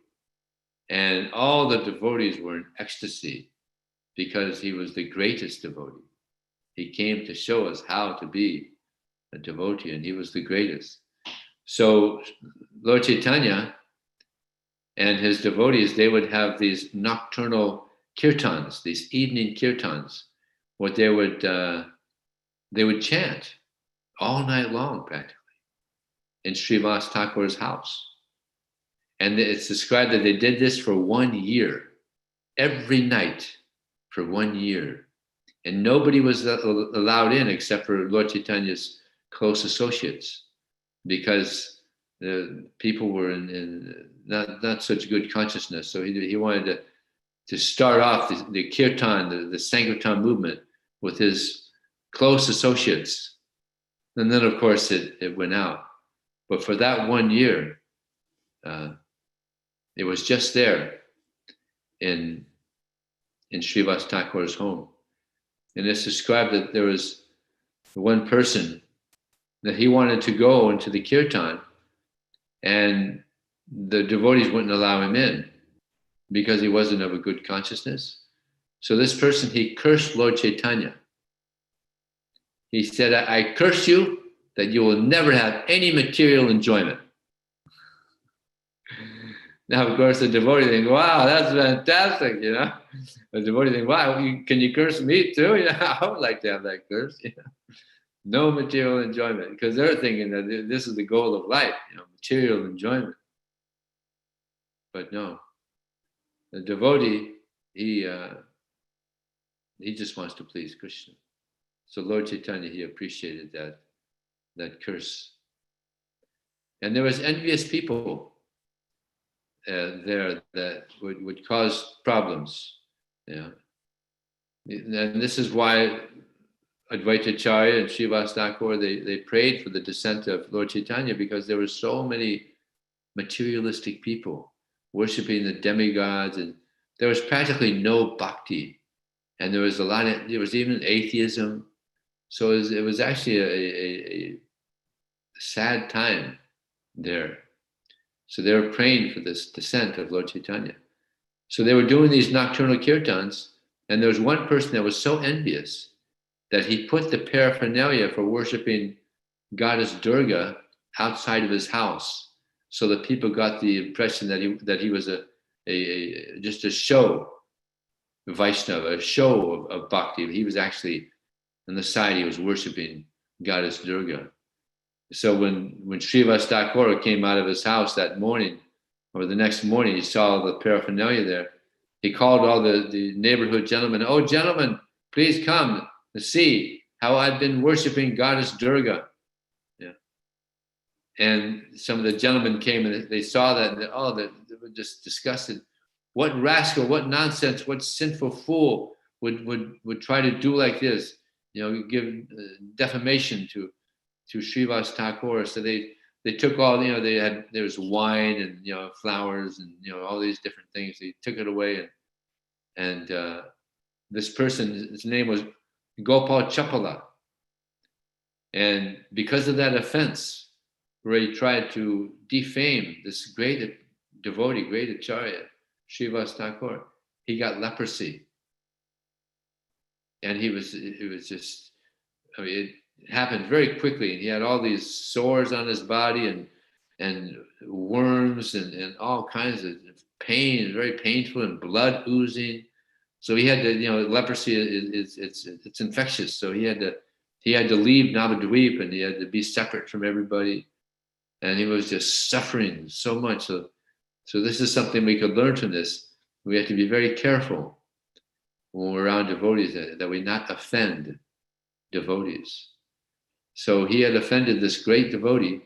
and all the devotees were in ecstasy because he was the greatest devotee. He came to show us how to be a devotee, and he was the greatest. So Lord Chaitanya and his devotees, they would have these nocturnal kirtans, these evening kirtans, where they would chant all night long, practically, in Srivas Thakur's house. And it's described that they did this for 1 year, every night for 1 year. And nobody was allowed in except for Lord Chaitanya's close associates, because the people were in not such good consciousness. So he wanted to start off the kirtan, the sankirtan movement, with his close associates. And then, of course, it went out. But for that 1 year, it was just there in Srivas Thakur's home. And it's described that there was one person that he wanted to go into the kirtan, and the devotees wouldn't allow him in because he wasn't of a good consciousness. So this person, he cursed Lord Chaitanya. He said, I curse you that you will never have any material enjoyment. Now, of course, the devotee thinks, wow, that's fantastic, you know. The devotee thinks, wow, can you curse me too? You know, I would like to have that curse. You know? No material enjoyment, because they're thinking that this is the goal of life, you know, material enjoyment. But no, the devotee, he just wants to please Krishna. So Lord Chaitanya, he appreciated that curse. And there was envious people there that would cause problems. Yeah. And this is why Advaitacharya and Srivas Thakur, they prayed for the descent of Lord Chaitanya, because there were so many materialistic people worshipping the demigods, and there was practically no bhakti, and there was even atheism. So it was actually a sad time there. So they were praying for this descent of Lord Chaitanya. So they were doing these nocturnal kirtans, and there was one person that was so envious that he put the paraphernalia for worshiping Goddess Durga outside of his house, so that people got the impression that he was just a show Vaishnava, a show of bhakti. He was actually on the side, he was worshiping Goddess Durga. So when Srivas Thakur came out of his house that morning, or the next morning, he saw the paraphernalia there. He called all the neighborhood gentlemen, oh, gentlemen, please come to see how I've been worshiping Goddess Durga. Yeah. And some of the gentlemen came and they saw that, and they were just disgusted. What rascal, what nonsense, what sinful fool would try to do like this? You know, give defamation to Srivas Thakur. So they took all, you know, there was wine and, you know, flowers and, you know, all these different things. They took it away, and this person, his name was Gopal Chapala. And because of that offense, where he tried to defame this great devotee, great acharya, Srivas Thakur, he got leprosy. And it was just, I mean, it happened very quickly. And he had all these sores on his body and worms and all kinds of pain, very painful, and blood oozing. So he had to, you know, leprosy it's infectious. So he had to leave Navadvip, and he had to be separate from everybody. And he was just suffering so much. So this is something we could learn from this. We have to be very careful when we're around devotees, that we not offend devotees. So he had offended this great devotee,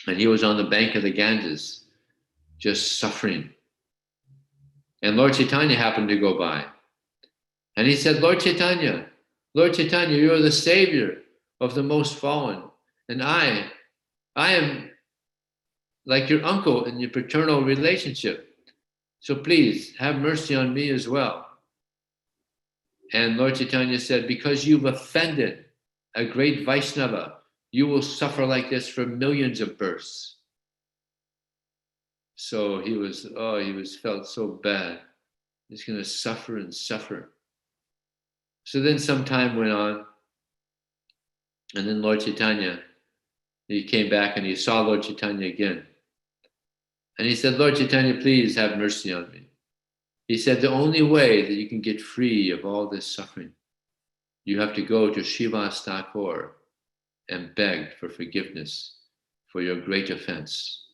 and he was on the bank of the Ganges, just suffering. And Lord Chaitanya happened to go by. And he said, Lord Chaitanya, you are the savior of the most fallen. And I am like your uncle in your paternal relationship. So please have mercy on me as well. And Lord Chaitanya said, because you've offended a great Vaishnava, you will suffer like this for millions of births. So he was felt so bad. He's going to suffer and suffer. So then some time went on, and then Lord Chaitanya, he came back and he saw Lord Chaitanya again. And he said, Lord Chaitanya, please have mercy on me. He said, the only way that you can get free of all this suffering, you have to go to Srivas Thakur and beg for forgiveness for your great offense.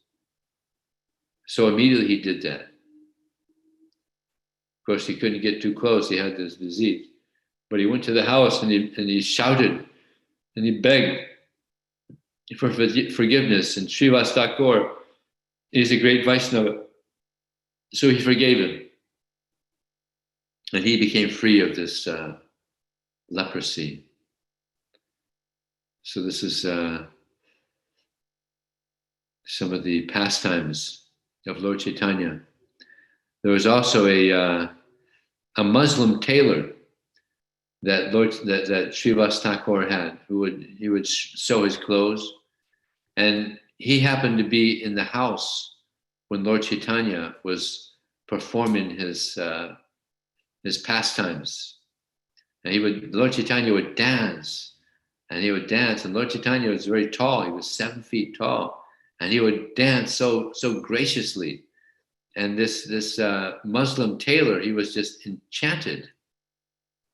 So immediately he did that. Of course, he couldn't get too close. He had this disease. But he went to the house and he shouted and he begged for forgiveness. And Srivas Thakur is a great Vaishnava. So he forgave him. And he became free of this leprosy. So this is some of the pastimes of Lord Chaitanya. There was also a Muslim tailor that Srivas Thakur had, he would sew his clothes, and he happened to be in the house when Lord Chaitanya was performing his pastimes, and Lord Chaitanya would dance, and Lord Chaitanya was very tall. He was 7 feet tall, and he would dance so graciously. And this Muslim tailor, he was just enchanted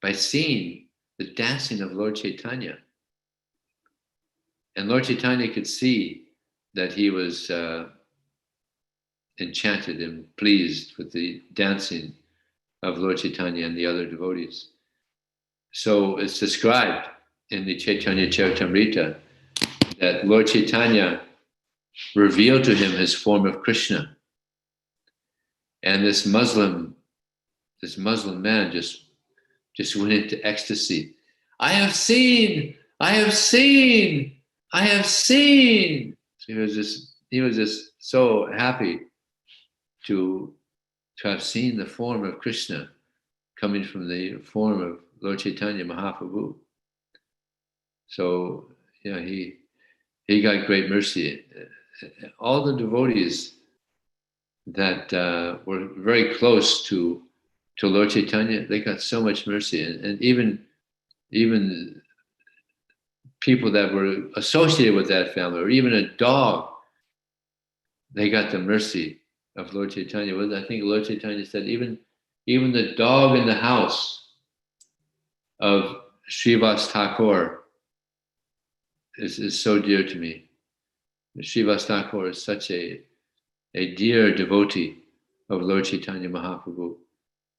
by seeing the dancing of Lord Chaitanya. And Lord Chaitanya could see that he was enchanted and pleased with the dancing of Lord Chaitanya and the other devotees. So it's described in the Caitanya Charitamrita that Lord Chaitanya revealed to him his form of Krishna. And this Muslim man just went into ecstasy. I have seen. So he was just so happy to have seen the form of Krishna coming from the form of Lord Chaitanya Mahaprabhu. So he got great mercy. All the devotees that were very close to Lord Chaitanya, they got so much mercy, and even people that were associated with that family, or even a dog, they got the mercy of Lord Chaitanya. I think Lord Chaitanya said, even the dog in the house of Srivas Thakur is so dear to me. Srivas Thakur is such a dear devotee of Lord Chaitanya Mahaprabhu.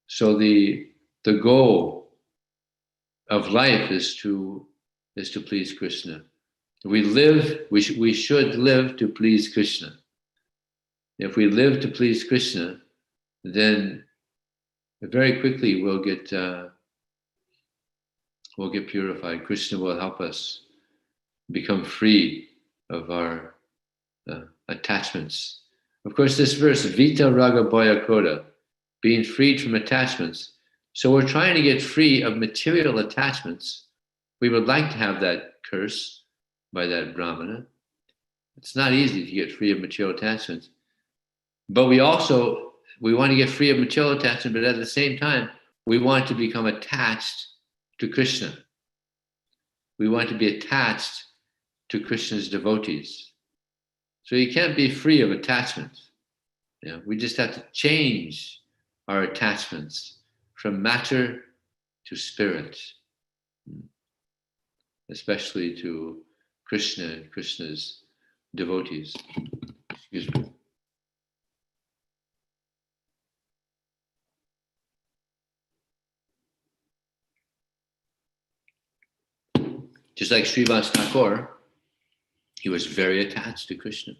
So the goal of life is to please Krishna. We should live to please Krishna. If we live to please Krishna, then very quickly we'll get purified. Krishna will help us become free of our attachments. Of course, this verse, Vita Raga Bhaya Krodha, being freed from attachments. So we're trying to get free of material attachments. We would like to have that curse by that Brahmana. It's not easy to get free of material attachments. But we want to get free of material attachment, but at the same time, we want to become attached to Krishna. We want to be attached to Krishna's devotees. So you can't be free of attachments. We just have to change our attachments from matter to spirit, especially to Krishna and Krishna's devotees. Excuse me. Just like Srivas Thakur, he was very attached to Krishna.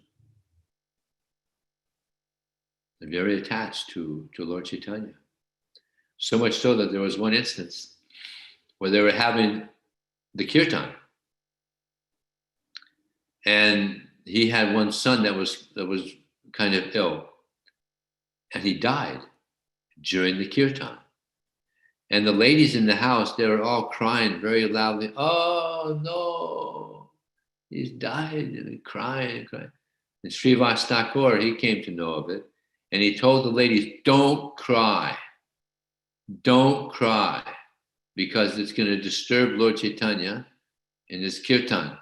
And very attached to Lord Chaitanya. So much so that there was one instance where they were having the kirtan. And he had one son that was kind of ill, and he died during the kirtan. And the ladies in the house, they were all crying very loudly, "Oh no, he's died," and crying and crying. And Srivas Thakur, he came to know of it, and he told the ladies, "Don't cry, because it's going to disturb Lord Chaitanya in his kirtan."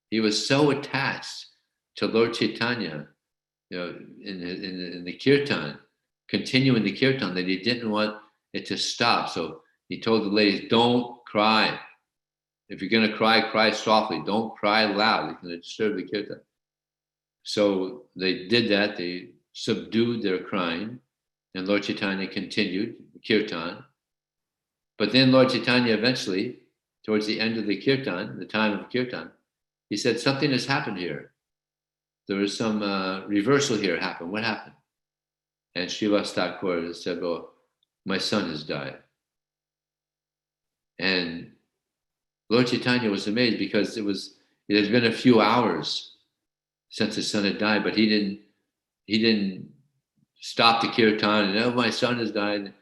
He was so attached to Lord Chaitanya, in the kirtan, continuing the kirtan, that he didn't want it to stop. So he told the ladies, "Don't cry. If you're going to cry, cry softly. Don't cry loud. It's going to disturb the kirtan." So they did that. They subdued their crying, and Lord Chaitanya continued the kirtan. But then Lord Chaitanya eventually, towards the end of the kirtan, the time of kirtan, he said, "Something has happened here. There was some reversal here happened. What happened?" And Srivas Thakur said, "Well, my son has died." And Lord Chaitanya was amazed, because it had been a few hours since his son had died, but he didn't stop the kirtan and, "Oh, my son has died."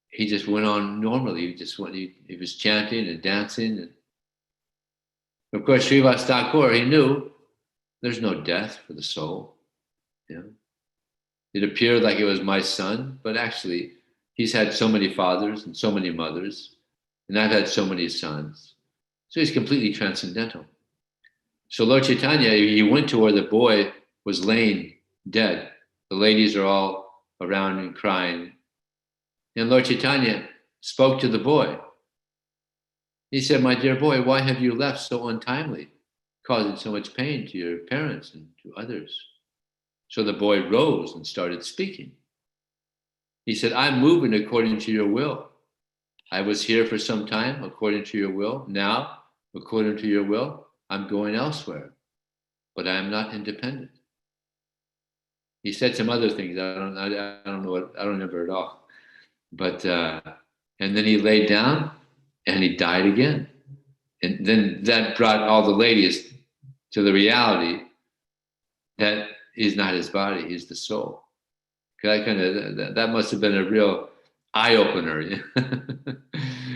He just went on normally. He was chanting and dancing. And of course, Srivas Thakur, he knew there's no death for the soul. It appeared like it was my son, but actually he's had so many fathers and so many mothers, and I've had so many sons. So he's completely transcendental. So Lord Chaitanya, he went to where the boy was laying dead. The ladies are all around and crying. And Lord Chaitanya spoke to the boy. He said, "My dear boy, why have you left so untimely, causing so much pain to your parents and to others?" So the boy rose and started speaking. He said, "I'm moving according to your will. I was here for some time according to your will. Now, according to your will, I'm going elsewhere, but I am not independent." He said some other things. I don't know what, I don't remember at all. But and then he laid down and he died again. And then that brought all the ladies to the reality that he's not his body, he's the soul. That must have been a real eye opener.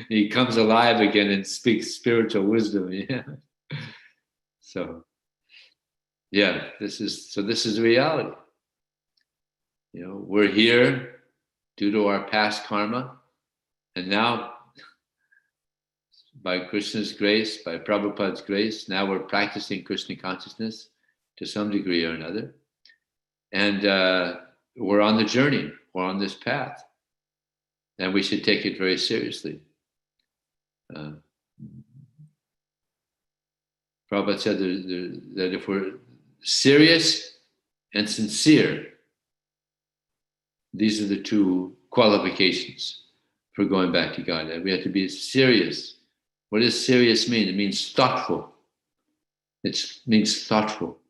He comes alive again and speaks spiritual wisdom. Yeah. So yeah, this is reality. We're here due to our past karma, and now, by Krishna's grace, by Prabhupada's grace, now we're practicing Krishna consciousness to some degree or another. And we're on the journey, we're on this path. And we should take it very seriously. Prabhupada said that if we're serious and sincere, these are the two qualifications for going back to God. We have to be serious. What does serious mean? It means thoughtful. It means thoughtful.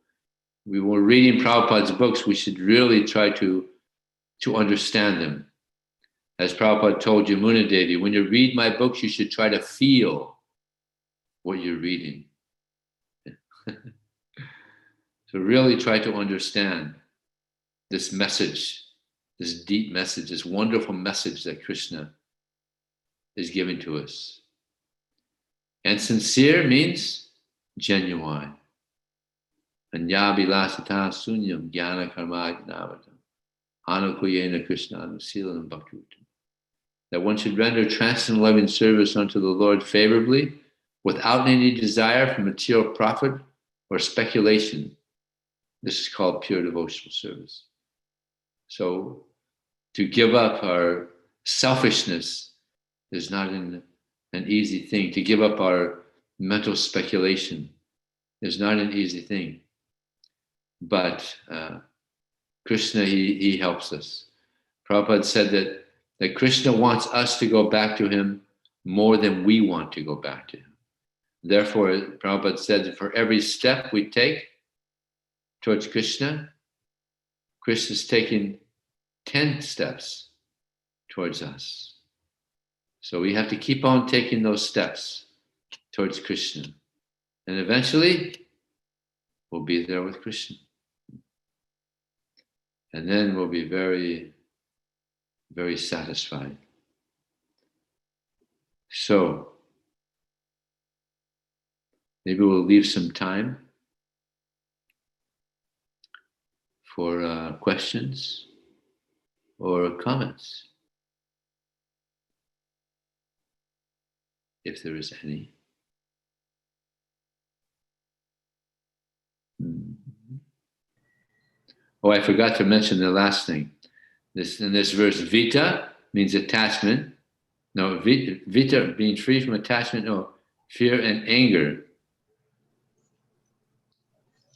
When we're reading Prabhupada's books, we should really try to understand them. As Prabhupada told Yamuna Devi, when you read my books, you should try to feel what you're reading. So really try to understand this message, this deep message, this wonderful message that Krishna is giving to us. And sincere means genuine. Anyabilasata sunyam jnana karma gnavatam anukuyena Krishna anusilanam bhaktivutam. That one should render transcendental loving service unto the Lord favorably, without any desire for material profit or speculation. This is called pure devotional service. So to give up our selfishness is not an easy thing. To give up our mental speculation is not an easy thing. But Krishna, he helps us. Prabhupada said that Krishna wants us to go back to him more than we want to go back to him. Therefore, Prabhupada said that for every step we take towards Krishna, Krishna's taking 10 steps towards us. So we have to keep on taking those steps towards Krishna. And eventually, we'll be there with Krishna. And then we'll be very, very satisfied. So, maybe we'll leave some time for questions or comments, if there is any. Oh, I forgot to mention the last thing. In this verse, vita means attachment. No, vita being free from attachment, no, fear and anger.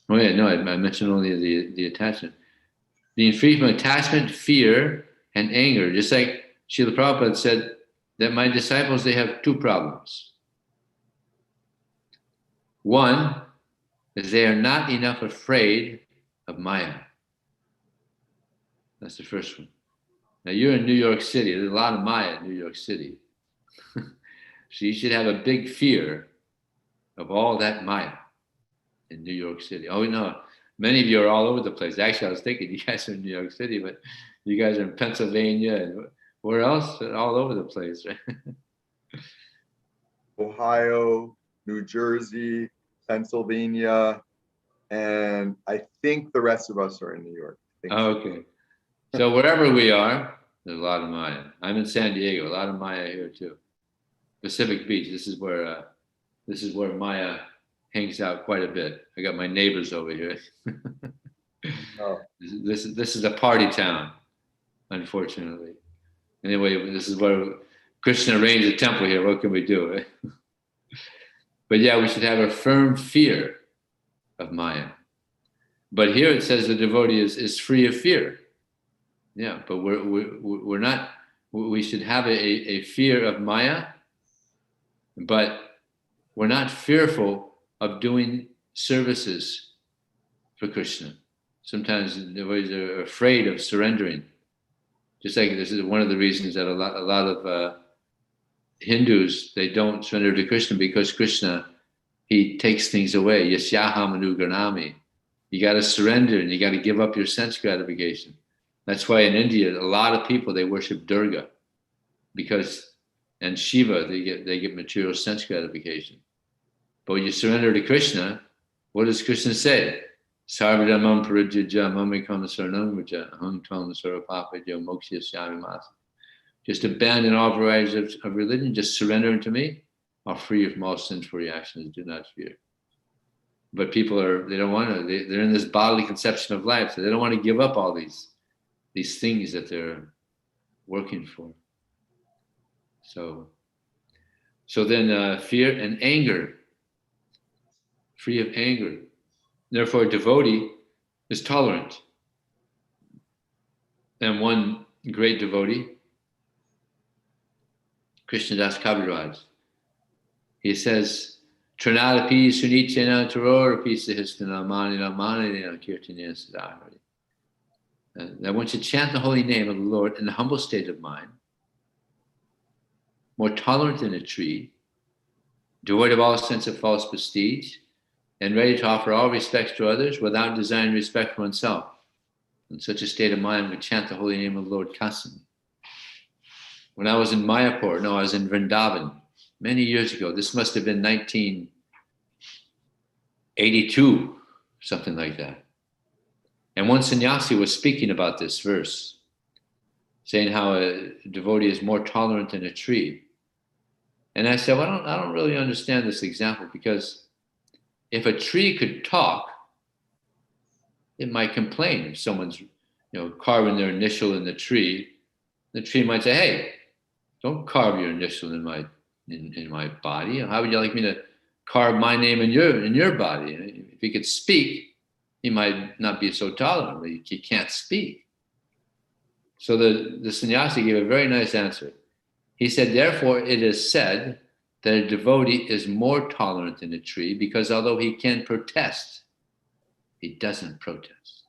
Oh yeah, no, I mentioned only the attachment. Being free from attachment, fear, and anger. Just like Srila Prabhupada said that my disciples, they have two problems. One is they are not enough afraid of Maya. That's the first one. Now you're in New York City. There's a lot of Maya in New York City. So you should have a big fear of all that Maya in New York City. Oh no, many of you are all over the place. Actually, I was thinking you guys are in New York City, but you guys are in Pennsylvania and where else? All over the place, right? Ohio, New Jersey, Pennsylvania, and I think the rest of us are in New York. I think so. Okay. So wherever we are, there's a lot of Maya. I'm in San Diego, a lot of Maya here too. Pacific Beach, this is where Maya hangs out quite a bit. I got my neighbors over here. Oh. This is a party town, unfortunately. Anyway, this is where Krishna arranged a temple here. What can we do? Right? But yeah, we should have a firm fear of Maya. But here it says the devotee is free of fear. Yeah, but we're not. We should have a fear of Maya, but we're not fearful of doing services for Krishna. Sometimes the devotees are afraid of surrendering. Just like this is one of the reasons that a lot of Hindus, they don't surrender to Krishna because Krishna, he takes things away. Yasyaham anugarnami. You got to surrender and you got to give up your sense gratification. That's why in India, a lot of people, they worship Durga and Shiva, they get material sense gratification. But when you surrender to Krishna, what does Krishna say? Sarvadhamam parijajya mamikam saranam vaja aham tvam sarapapajya mokshasyami masa. Just abandon all varieties of religion, just surrender unto me. I'll free you from all sinful reactions, do not fear. But people they don't want to, they're in this bodily conception of life, so they don't want to give up all these things that they're working for. So then fear and anger, free of anger. Therefore, a devotee is tolerant. And one great devotee, Krishnadas Kaviraj, he says, Tranadapi sunichena tarorapi sahistana manina manina kirtana sadhari. That one should chant the holy name of the Lord in a humble state of mind, more tolerant than a tree, devoid of all sense of false prestige, and ready to offer all respects to others without desiring respect for oneself. In such a state of mind, we chant the holy name of the Lord constantly. When I was in Mayapur, I was in Vrindavan many years ago. This must have been 1982, something like that. And one sannyasi was speaking about this verse, saying how a devotee is more tolerant than a tree. And I said, well, I don't really understand this example, because if a tree could talk, it might complain. If someone's carving their initial in the tree might say, hey, don't carve your initial in my body. How would you like me to carve my name in your body? If he could speak, he might not be so tolerant. He can't speak. So the sannyasi gave a very nice answer. He said, therefore, it is said that a devotee is more tolerant than a tree, because although he can protest, he doesn't protest.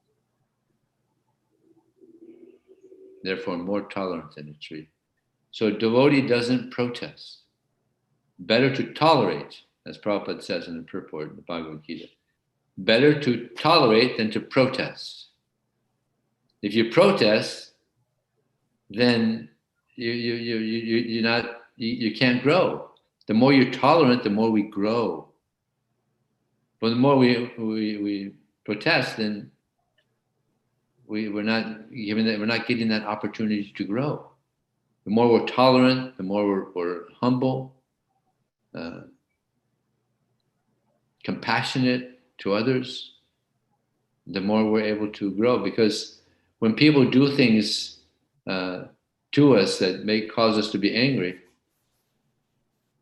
Therefore, more tolerant than a tree. So a devotee doesn't protest. Better to tolerate, as Prabhupada says in the purport in the Bhagavad-gita. better to tolerate than to protest. If you protest, then you can't grow. The more you're tolerant, the more we grow. But the more we protest, then we're not getting that opportunity to grow. The more we're tolerant, the more we're humble, compassionate to others, the more we're able to grow. Because when people do things to us that may cause us to be angry,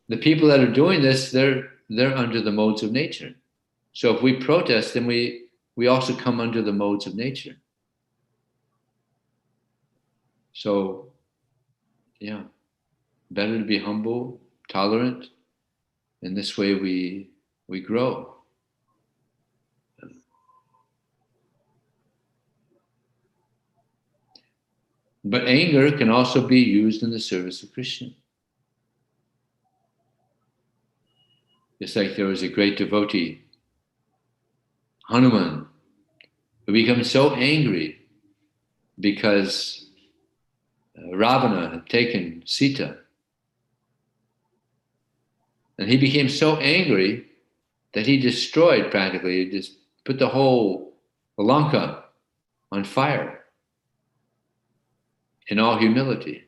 the people that are doing this, they're under the modes of nature. So if we protest, then we also come under the modes of nature. So, yeah, better to be humble, tolerant. In this way, we grow. But anger can also be used in the service of Krishna. It's like there was a great devotee, Hanuman, who became so angry because Ravana had taken Sita. And he became so angry that he destroyed practically, he just put the whole Lanka on fire in all humility.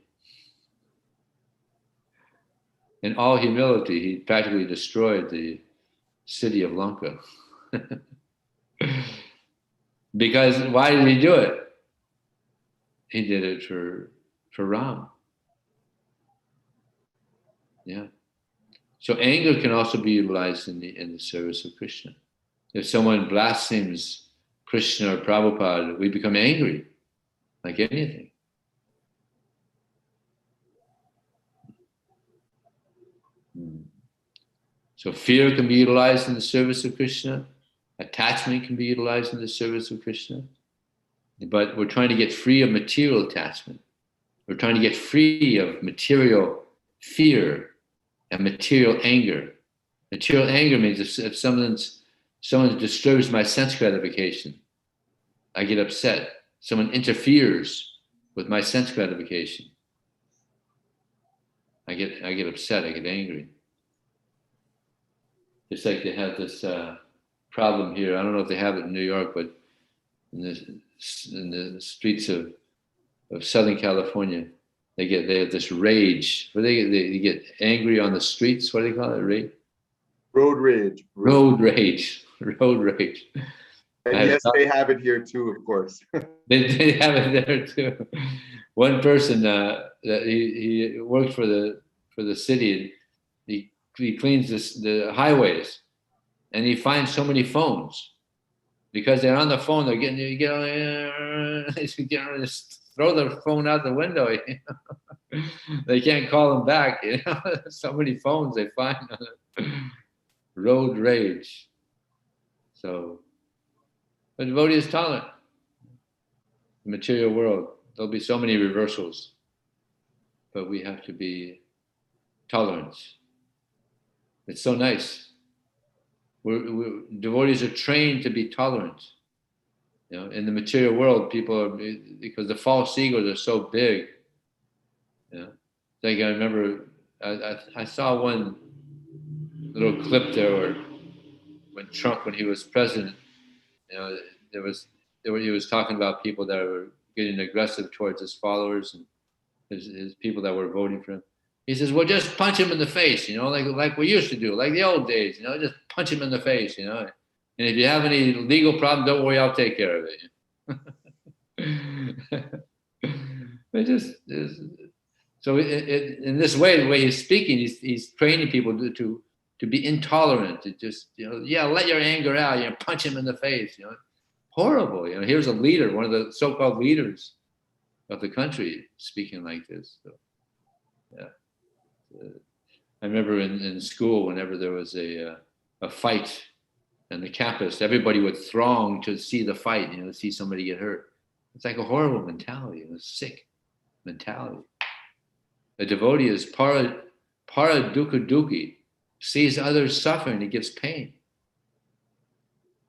In all humility, he practically destroyed the city of Lanka. Because why did he do it? He did it for Ram. Yeah. So anger can also be utilized in the service of Krishna. If someone blasphemes Krishna or Prabhupada, we become angry, like anything. So fear can be utilized in the service of Krishna. Attachment can be utilized in the service of Krishna. But we're trying to get free of material attachment. We're trying to get free of material fear and material anger. Material anger means if someone disturbs my sense gratification, I get upset. Someone interferes with my sense gratification, I get upset, I get angry. It's like they have this problem here. I don't know if they have it in New York, but in the streets of Southern California, they have this rage. Where they get angry on the streets. What do they call it? Rage? Road rage. Road rage. Road rage. And yes, they have it here too, of course. They have it there too. One person that he worked for the city. He cleans the highways, and he finds so many phones because they're on the phone. They're just throw their phone out the window. You know? They can't call them back. You know? So many phones they find. Road rage. So, but devotee is tolerant. The material world, there'll be so many reversals, but we have to be tolerant. It's so nice. Devotees are trained to be tolerant. You know, in the material world, people are, because the false egos are so big. You know, like I remember, I saw one little clip there where when Trump, when he was president, you know, he was talking about people that were getting aggressive towards his followers and his people that were voting for him. He says, well, just punch him in the face, you know, like we used to do, like the old days, you know, just punch him in the face, you know. And if you have any legal problem, don't worry, I'll take care of it. So in this way, the way he's speaking, he's training people to be intolerant, to just, you know, yeah, let your anger out, you know, punch him in the face, you know. Horrible, you know. Here's a leader, one of the so-called leaders of the country, speaking like this. So, yeah. I remember in school, whenever there was a fight on the campus, everybody would throng to see the fight, you know, to see somebody get hurt. It's like a horrible mentality, a sick mentality. A devotee is para dukkha dukhi, sees others suffering, he gives pain.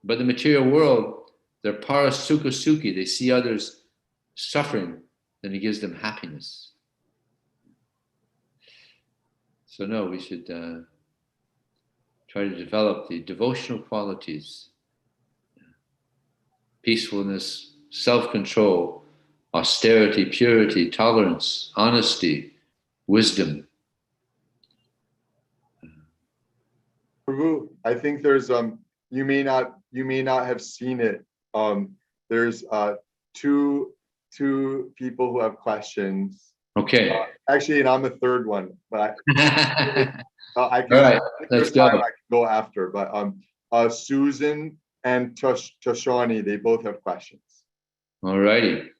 But the material world, they're para sukha sukhi. They see others suffering, then it gives them happiness. So no, we should try to develop the devotional qualities: peacefulness, self-control, austerity, purity, tolerance, honesty, wisdom. Prabhu, I think there's you may not have seen it. There's two people who have questions. Okay. Actually, and I'm the third one, but I All can. right, let's go. I can go after, but Susan and Tashani, they both have questions. All righty.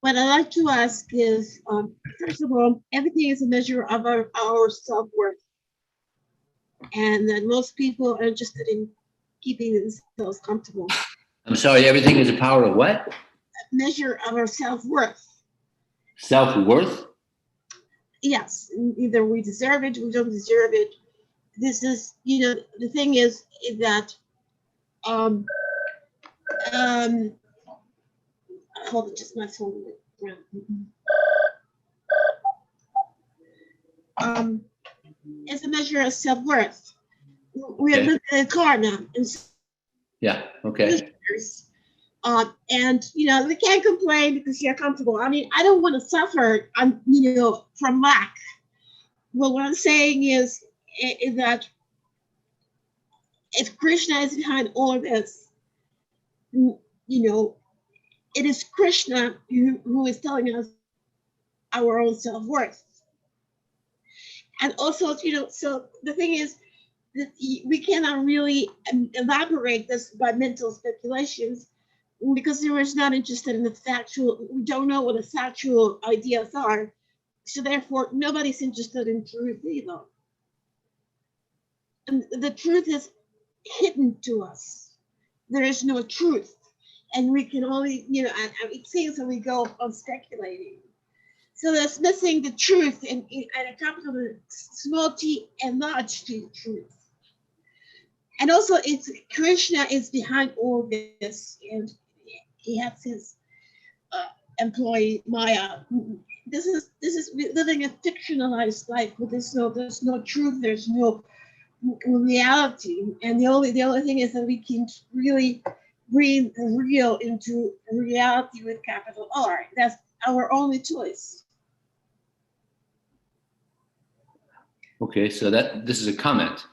What I'd like to ask is, first of all, everything is a measure of our self-worth. And that most people are interested in keeping themselves comfortable. I'm sorry, everything is a power of what? A measure of our self-worth. Self-worth? Yes, either we deserve it, we don't deserve it. This is, the thing is that, hold on, just my phone. It's a measure of self-worth. We are living in a car now. Yeah, okay. And we can't complain because you're comfortable. I mean, I don't want to suffer from lack. Well, what I'm saying is that if Krishna is behind all of this, it is Krishna who is telling us our own self-worth. And also, so the thing is that we cannot really elaborate this by mental speculations because we are not interested in the factual, we don't know what the factual ideas are. So therefore, nobody's interested in truth either. And the truth is hidden to us. There is no truth. And we can only, it seems that we go on speculating. So that's missing the truth and a capital small t and large t truth. And also it's Krishna is behind all this, and he has his employee Maya. This is living a fictionalized life, but there's no truth, there's no reality. And the only thing is that we can really bring the real into reality with capital R. That's our only choice. Okay, so this is a comment.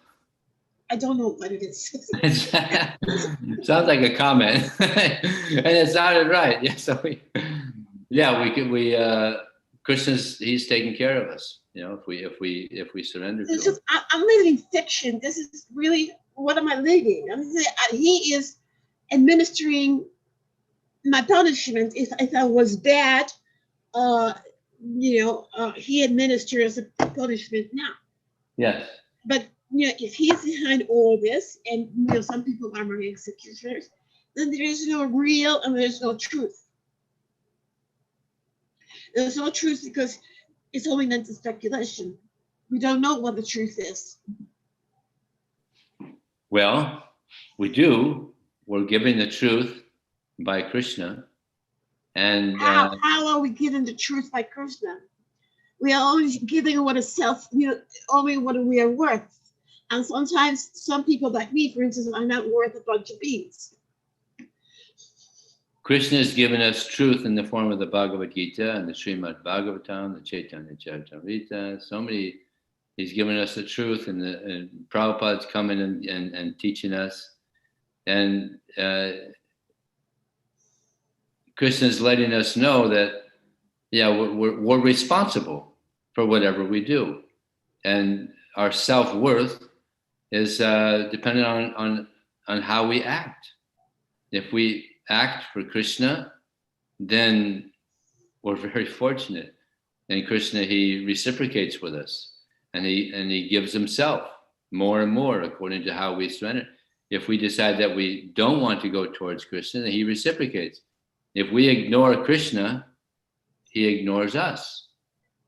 I don't know what it is. Sounds like a comment, and it sounded right. Yeah, so Krishna's, he's taking care of us. If we surrender to him. I'm living fiction. This is really, what am I living? He is administering my punishment. If I was bad, he administers a punishment now. Yes. But if he's behind all this, and some people are my executors, then there is no real and there's no truth. There's no truth because it's only mental speculation. We don't know what the truth is. Well, we do. We're given the truth by Krishna. And how are we given the truth by Krishna? We are only giving what is only what we are worth. And sometimes some people like me, for instance, are not worth a bunch of beans. Krishna has given us truth in the form of the Bhagavad-gita and the Srimad Bhagavatam, the Caitanya Charitamrita. He's given us the truth, and Prabhupada's coming and teaching us. And Krishna's letting us know that, we're responsible for whatever we do. And our self-worth is dependent on how we act. If we act for Krishna, then we're very fortunate. And Krishna, he reciprocates with us, and he gives himself more and more according to how we surrender. If we decide that we don't want to go towards Krishna, then he reciprocates. If we ignore Krishna, he ignores us.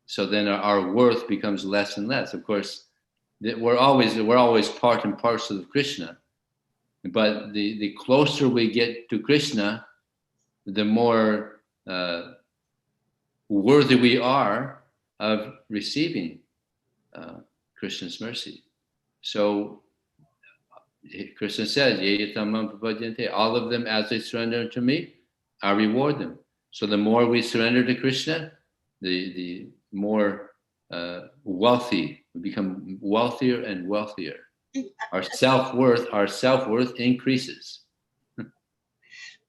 So then our worth becomes less and less. Of course, we're always part and parcel of Krishna. But the closer we get to Krishna, the more worthy we are of receiving Krishna's mercy. So Krishna says, all of them as they surrender to me, I reward them. So the more we surrender to Krishna, the more wealthy, we become wealthier and wealthier. Our self-worth increases.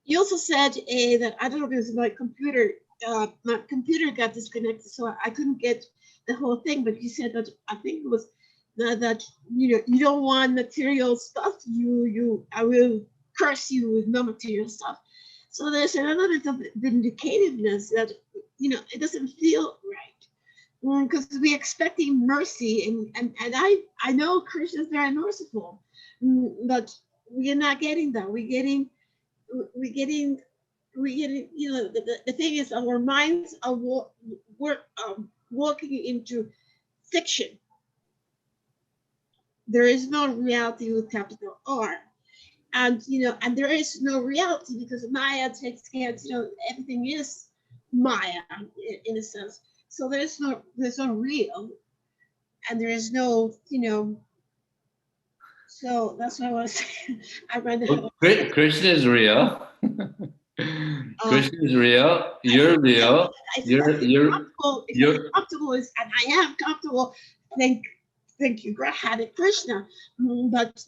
You also said that, I don't know if it was my computer got disconnected, so I couldn't get the whole thing, but you said that, I think it was that you don't want material stuff, I will curse you with no material stuff. So there's another vindicativeness that, it doesn't feel right, because we're expecting mercy, and I know Krishna is very merciful, but we are not getting that. We're getting, the thing is, our minds are walking into fiction. There is no reality with capital R. And, and there is no reality because Maya takes care, everything is Maya in a sense. So there's no real, and there is no, so that's what I was saying. I read Krishna is real. Krishna is real. You're real. You're comfortable, and I am comfortable. Thank you, Hare Krishna. But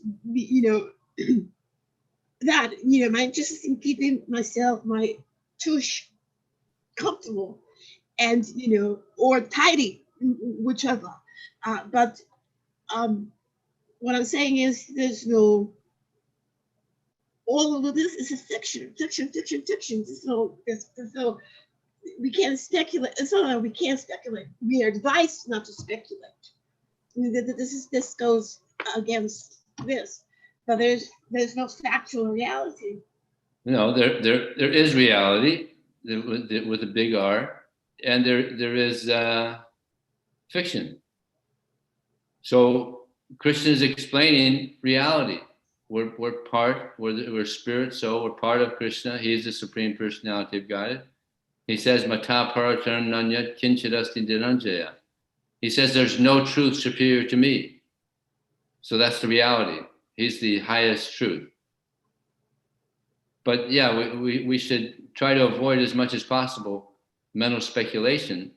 that my interest in keeping my tush comfortable, and or tidy, whichever. But what I'm saying is, there's no. All of this is a fiction. There's no. We can't speculate. It's not that we can't speculate. We are advised not to speculate. This goes against this, but there's no factual reality. No, there is reality with a big R, and there is fiction. So Krishna is explaining reality. We're spirit, so we're part of Krishna. He is the Supreme Personality of Godhead. He says, Mata Parataram Nanyat Kinchidasti Dhananjaya. He says there's no truth superior to me. So that's the reality. He's the highest truth. But yeah, we should try to avoid as much as possible mental speculation.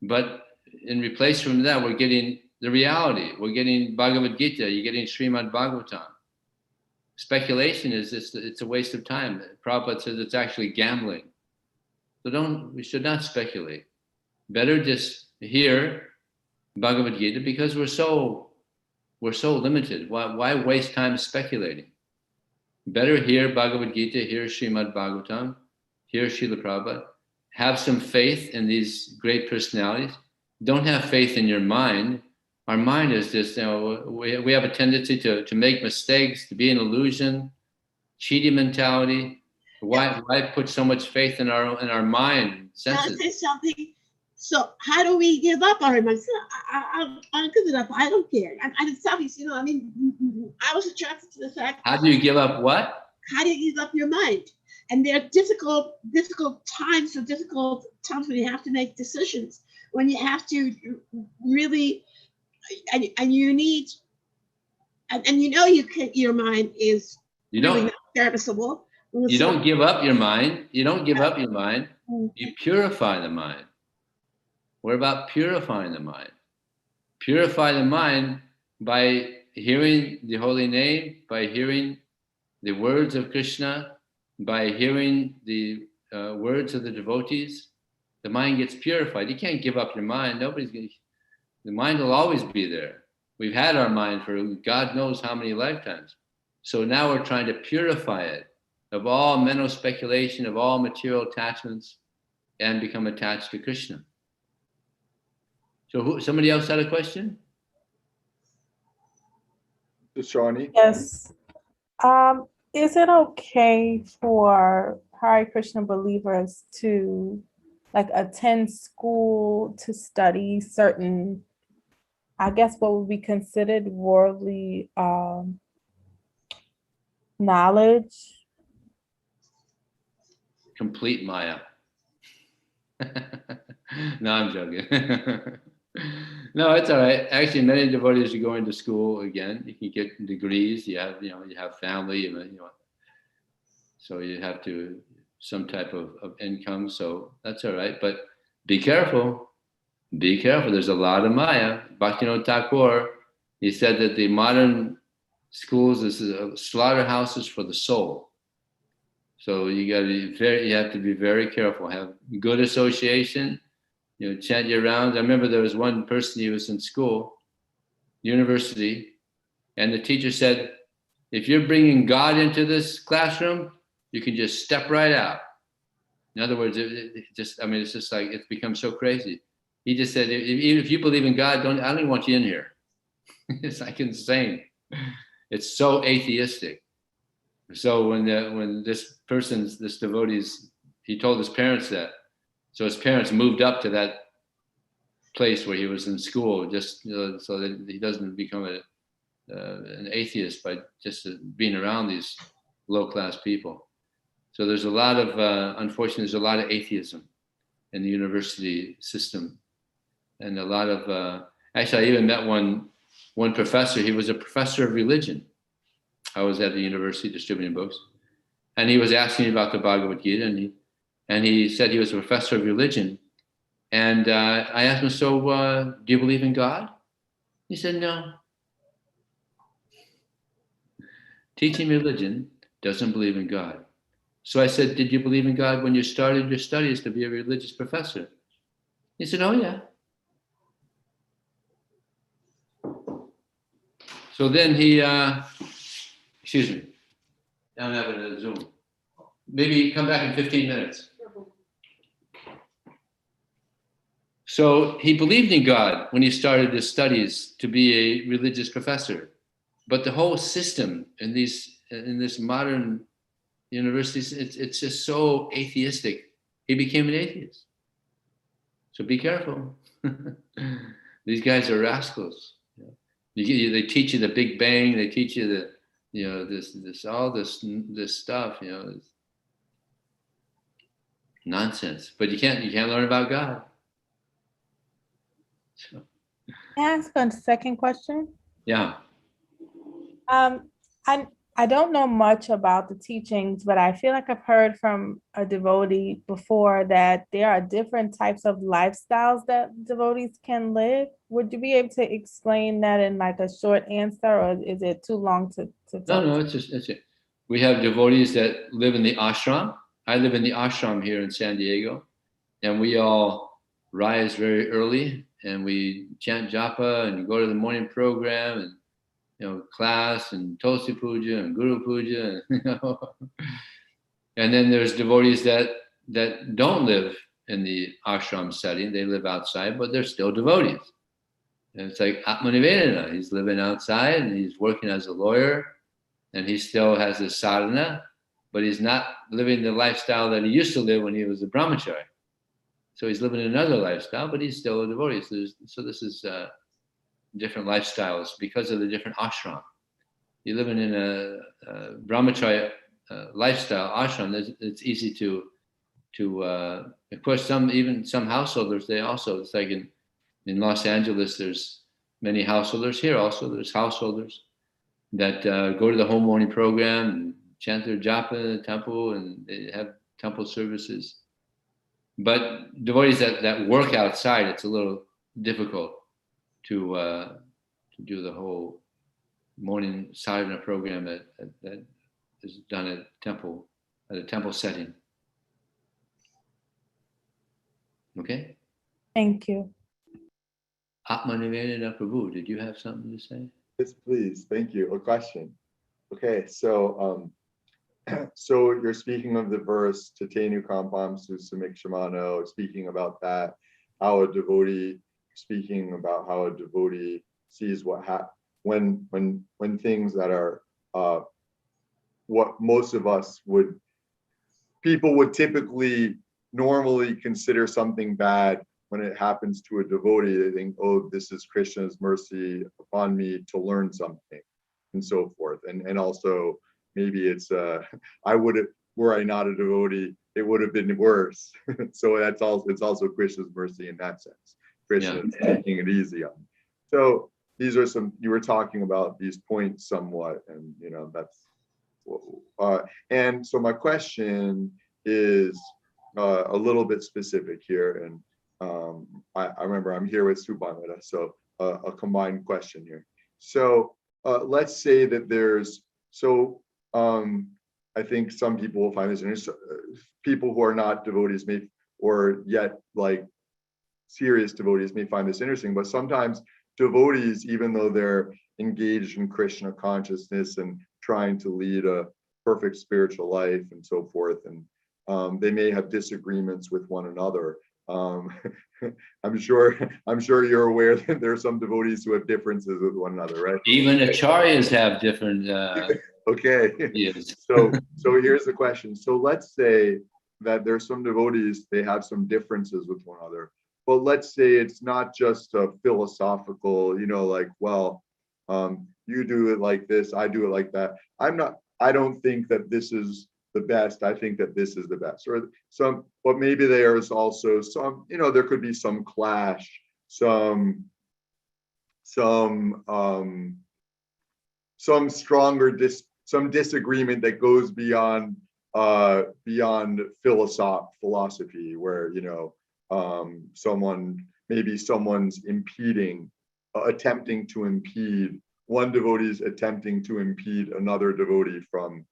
But in replace from that, we're getting the reality. We're getting Bhagavad-gita. You're getting Srimad Bhagavatam. Speculation it's a waste of time. Prabhupada says it's actually gambling. So we should not speculate. Better just hear Bhagavad-gita, because we're so limited. Why waste time speculating? Better hear Bhagavad-gita, hear Srimad Bhagavatam, hear Srila Prabhupada. Have some faith in these great personalities. Don't have faith in your mind. Our mind is just, we have a tendency to make mistakes, to be an illusion, cheating mentality. Why put so much faith in our mind? Can I say something? So how do we give up our minds? I'll give it up. I don't care. It's obvious, I was attracted to the fact. How do you give up what? How do you give up your mind? And there are difficult times when you have to make decisions, when you have to really, and you need, and your mind is really not serviceable. You don't give up your mind. You don't give up your mind. You purify the mind. We're about purifying the mind. Purify the mind by hearing the holy name, by hearing the words of Krishna, by hearing the words of the devotees. The mind gets purified. You can't give up your mind. The mind will always be there. We've had our mind for God knows how many lifetimes. So now we're trying to purify it of all mental speculation, of all material attachments, and become attached to Krishna. So somebody else had a question? Shawnee? Yes. Is it okay for Hare Krishna believers to attend school to study certain, I guess what would be considered worldly knowledge. Complete Maya. No, I'm joking. No, it's all right. Actually, many devotees are going to school again. You can get degrees. You have, you have family, so you have to some type of income. So that's all right. But be careful. Be careful. There's a lot of Maya. Bhaktivinoda Thakur, he said that the modern schools is slaughterhouses for the soul. So you have to be very careful. Have good association. Chant your rounds. I remember there was one person, he was in school, university, and the teacher said, if you're bringing God into this classroom, you can just step right out. In other words, it's just like, it's become so crazy. He just said, even if you believe in God, I don't want you in here. It's like insane. It's so atheistic. So when this devotee's, he told his parents that. So his parents moved up to that place where he was in school, just so that he doesn't become an atheist by just being around these low-class people. So there's a lot of, unfortunately, there's a lot of atheism in the university system, and a lot of. Actually, I even met one professor. He was a professor of religion. I was at the university distributing books, and he was asking me about the Bhagavad-gita, and he said he was a professor of religion. And I asked him, so do you believe in God? He said, no. Teaching religion doesn't believe in God. So I said, did you believe in God when you started your studies to be a religious professor? He said, oh, yeah. So then he, excuse me, I'm having a Zoom. Maybe come back in 15 minutes. So he believed in God when he started his studies to be a religious professor. But the whole system in this modern universities, it's just so atheistic. He became an atheist. So be careful. These guys are rascals. They teach you the Big Bang. They teach you this stuff. It's nonsense. But you can't learn about God. So, Can I ask a second question? yeah. I don't know much about the teachings, but I feel like I've heard from a devotee before that there are different types of lifestyles that devotees can live. Would you be able to explain that in like a short answer, or is it too long to talk? No, it's it. We have devotees that live in the ashram. I live in the ashram here in San Diego, and we all rise very early and we chant japa and go to the morning program and class and Tosi Puja and Guru Puja, and then there's devotees that don't live in the ashram setting. They live outside, but they're still devotees. And it's like Atmanivedana. He's living outside and he's working as a lawyer, and he still has his sadhana, but he's not living the lifestyle that he used to live when he was a brahmachari. So he's living another lifestyle, but he's still a devotee. So this is different lifestyles because of the different ashram. You're living in a brahmacharya lifestyle ashram. It's easy to of course, some householders, they also, it's like in Los Angeles, there's many householders. Here also, there's householders that go to the home morning program and chant their japa in the temple, and they have temple services. But devotees that work outside, it's a little difficult to do the whole morning sadhana program that is done at a temple setting. Okay? Thank you. Atmanivedana Prabhu, did you have something to say? Yes, please. Thank you. A question. Okay, so so you're speaking of the verse Tatenu Kampam Susamikshmano, speaking about that, how a devotee, speaking about how a devotee sees when things that are what most of us people would typically normally consider something bad. When it happens to a devotee, they think, oh, this is Krishna's mercy upon me to learn something, and so forth. And also maybe it's I would have, were I not a devotee, it would have been worse. So it's also Krishna's mercy in that sense. Krishna is taking it easy on me. So these are some, you were talking about these points somewhat, and that's and so my question is a little bit specific here, and I remember I'm here with Subhamita, so a combined question here. So let's say that there's, I think some people will find this interesting. People who are not devotees may, or yet like serious devotees may find this interesting, but sometimes devotees, even though they're engaged in Krishna consciousness and trying to lead a perfect spiritual life and so forth, and they may have disagreements with one another. I'm sure you're aware that there are some devotees who have differences with one another, right? Even acharyas have different okay. views. So here's the question. So let's say that there's some devotees, they have some differences with one another. But let's say it's not just a philosophical, like, well, you do it like this, I do it like that. I don't think that this is the best. I think that this is the best. Or but maybe there's also some, there could be some clash, some stronger some disagreement that goes beyond philosophy, where someone's impeding, attempting to impede, one devotee is attempting to impede another devotee from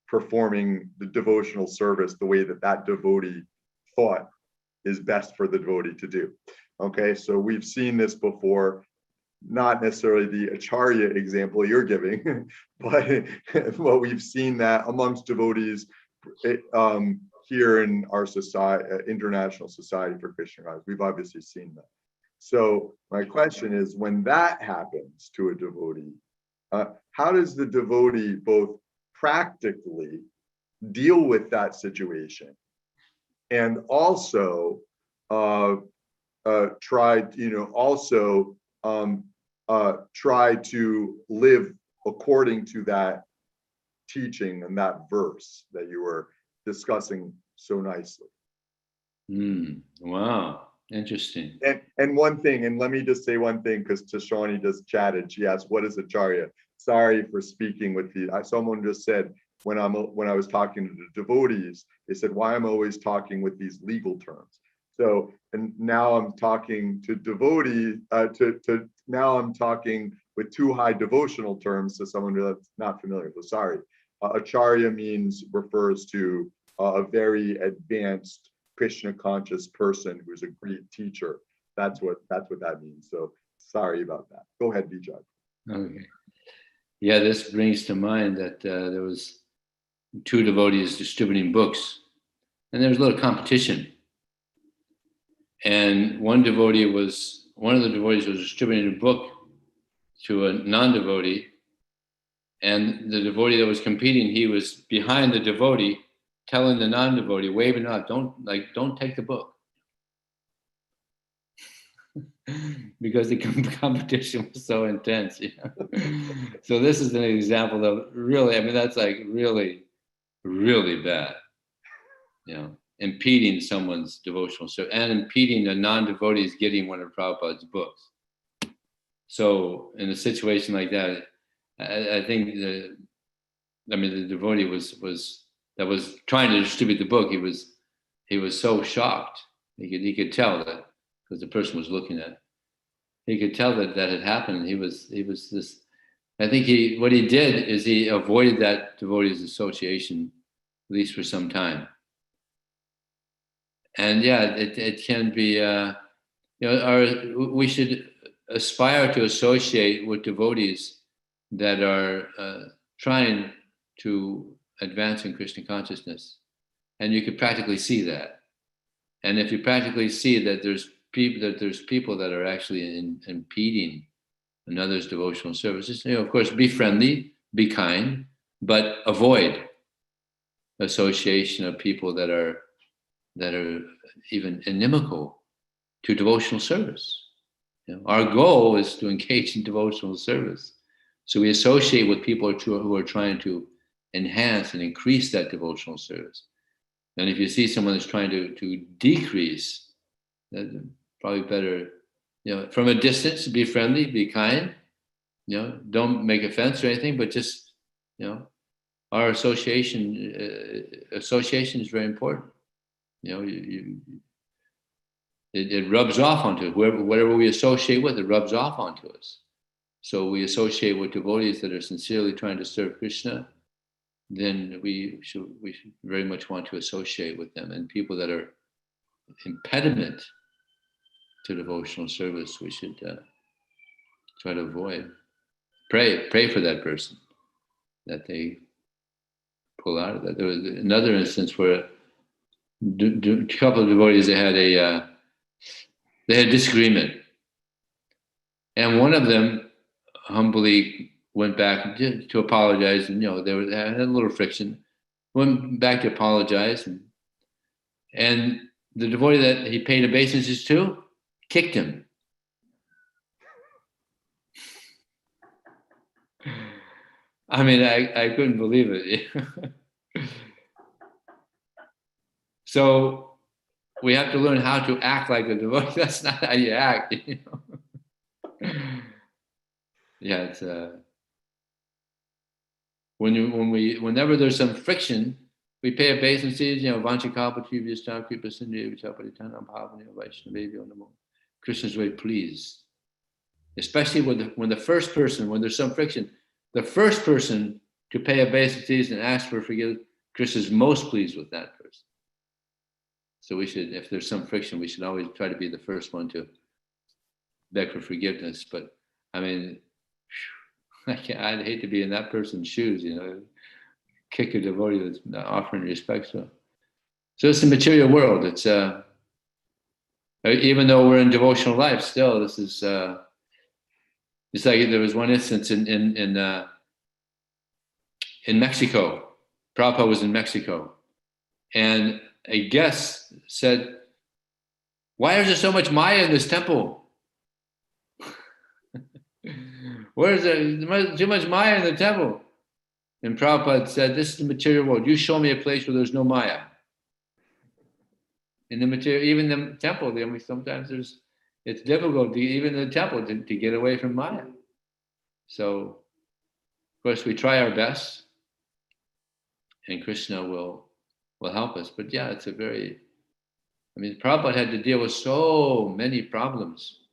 performing the devotional service the way that devotee thought is best for the devotee to do. Okay, so we've seen this before, not necessarily the acharya example you're giving, but we've seen that amongst devotees here in our society, International Society for Krishna Consciousness. We've obviously seen that. So my question is, when that happens to a devotee, how does the devotee both practically deal with that situation and also try to live according to that teaching and that verse that you were discussing so nicely? Wow, interesting. And one thing, and let me just say one thing, because Tashani just chatted. She asked, "What is acharya?" Sorry for speaking with you. Someone just said when I was talking to the devotees, they said, "Why am I always talking with these legal terms?" So, and now I'm talking to devotees. Now I'm talking with too high devotional terms to someone that's not familiar. So sorry. Acharya refers to a very advanced Krishna conscious person who's a great teacher. That's what that means. So sorry about that. Go ahead, Vijay. Okay. Yeah, this brings to mind that there was two devotees distributing books, and there was a little competition. And one of the devotees was distributing a book to a non-devotee, and the devotee that was competing, he was behind the devotee, telling the non-devotee, waving out, don't take the book. Because the competition was so intense. So this is an example of really, that's like really, really bad. Impeding someone's devotional service and impeding a non-devotee's getting one of Prabhupada's books. So in a situation like that, I think the devotee that was trying to distribute the book, he was so shocked. He could tell that, because the person was looking at it. He could tell that had happened. He was this. I think what he did is he avoided that devotee's association, at least for some time. And yeah, it can be, we should aspire to associate with devotees that are trying to advance in Krishna consciousness. And you could practically see that. And if you practically see that there's people that are actually impeding another's devotional services, of course, be friendly, be kind, but avoid association of people that are even inimical to devotional service. Our goal is to engage in devotional service. So we associate with people who are trying to enhance and increase that devotional service. And if you see someone that's trying to decrease, then probably better, from a distance, be friendly, be kind, don't make offense or anything, but just, our association is very important. It rubs off onto whatever we associate with, it rubs off onto us. So we associate with devotees that are sincerely trying to serve Krishna, then we should very much want to associate with them. And people that are impediment to devotional service, we should try to avoid. Pray for that person, that they pull out of that. There was another instance where a couple of devotees, they had a disagreement, and one of them humbly went back to apologize, and they had a little friction. Went back to apologize, and the devotee that he paid obeisances to kicked him. I mean, I couldn't believe it. So we have to learn how to act like a devotee. That's not how you act. Yeah, it's whenever there's some friction, we pay obeisances. Vanchakalpatribhyastam kripa sindhya vichaparitanam bhavani vaishnavebhyo namo. Krishna's very pleased, especially when there's some friction. The first person to pay obeisances and ask for forgiveness, Krishna is most pleased with that person. So we should, if there's some friction, we should always try to be the first one to beg for forgiveness. But I mean, I'd hate to be in that person's shoes, kick a devotee that's not offering respect. So it's the material world. It's even though we're in devotional life, still this is. It's like there was one instance in Mexico. Prabhupada was in Mexico, and a guest said, "Why is there so much Maya in this temple? Where is there too much Maya in the temple?" And Prabhupada said, "This is the material world. You show me a place where there's no Maya. In the material, even the temple, sometimes it's difficult, even in the temple, to get away from Maya." So, of course, we try our best, and Krishna will help us. But yeah, Prabhupada had to deal with so many problems,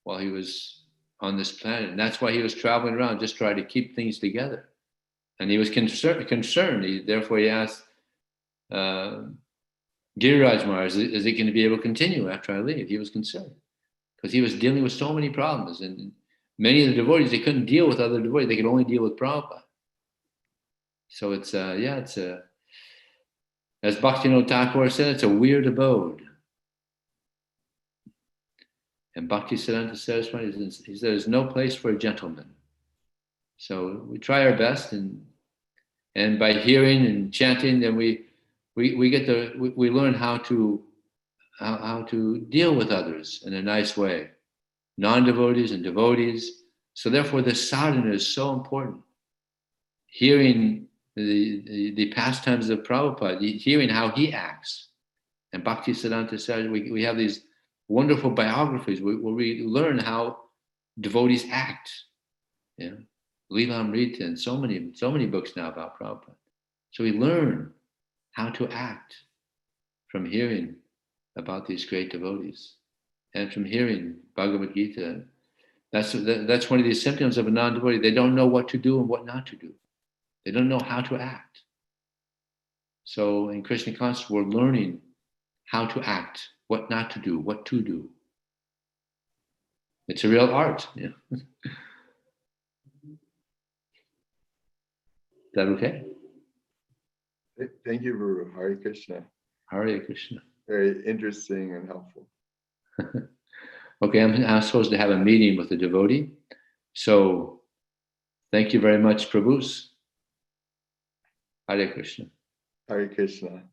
while he was on this planet. And that's why he was traveling around, just trying to keep things together. And he was concerned. Therefore, he asked Giriraj Maharaj, is it going to be able to continue after I leave? He was concerned because he was dealing with so many problems. And many of the devotees, they couldn't deal with other devotees. They could only deal with Prabhupada. So it's as Bhaktivinoda Thakur said, it's a weird abode. And Bhaktisiddhanta Saraswati, he said, there's no place for a gentleman. So we try our best, and by hearing and chanting, then we learn how to deal with others in a nice way, non-devotees and devotees. So therefore, the sadhana is so important. Hearing the pastimes of Prabhupada, hearing how he acts, and Bhaktisiddhanta said we have these wonderful biographies where we learn how devotees act. Lila Amrita, and so many books now about Prabhupada. So we learn how to act from hearing about these great devotees, and from hearing Bhagavad-gita. That's one of the symptoms of a non-devotee. They don't know what to do and what not to do. They don't know how to act. So in Krishna consciousness, we're learning how to act, what not to do, what to do. It's a real art. Is that okay? Thank you, Guru. Hare Krishna. Hare Krishna. Very interesting and helpful. Okay, I'm supposed to have a meeting with the devotee. So thank you very much, Prabhus. Hare Krishna. Hare Krishna.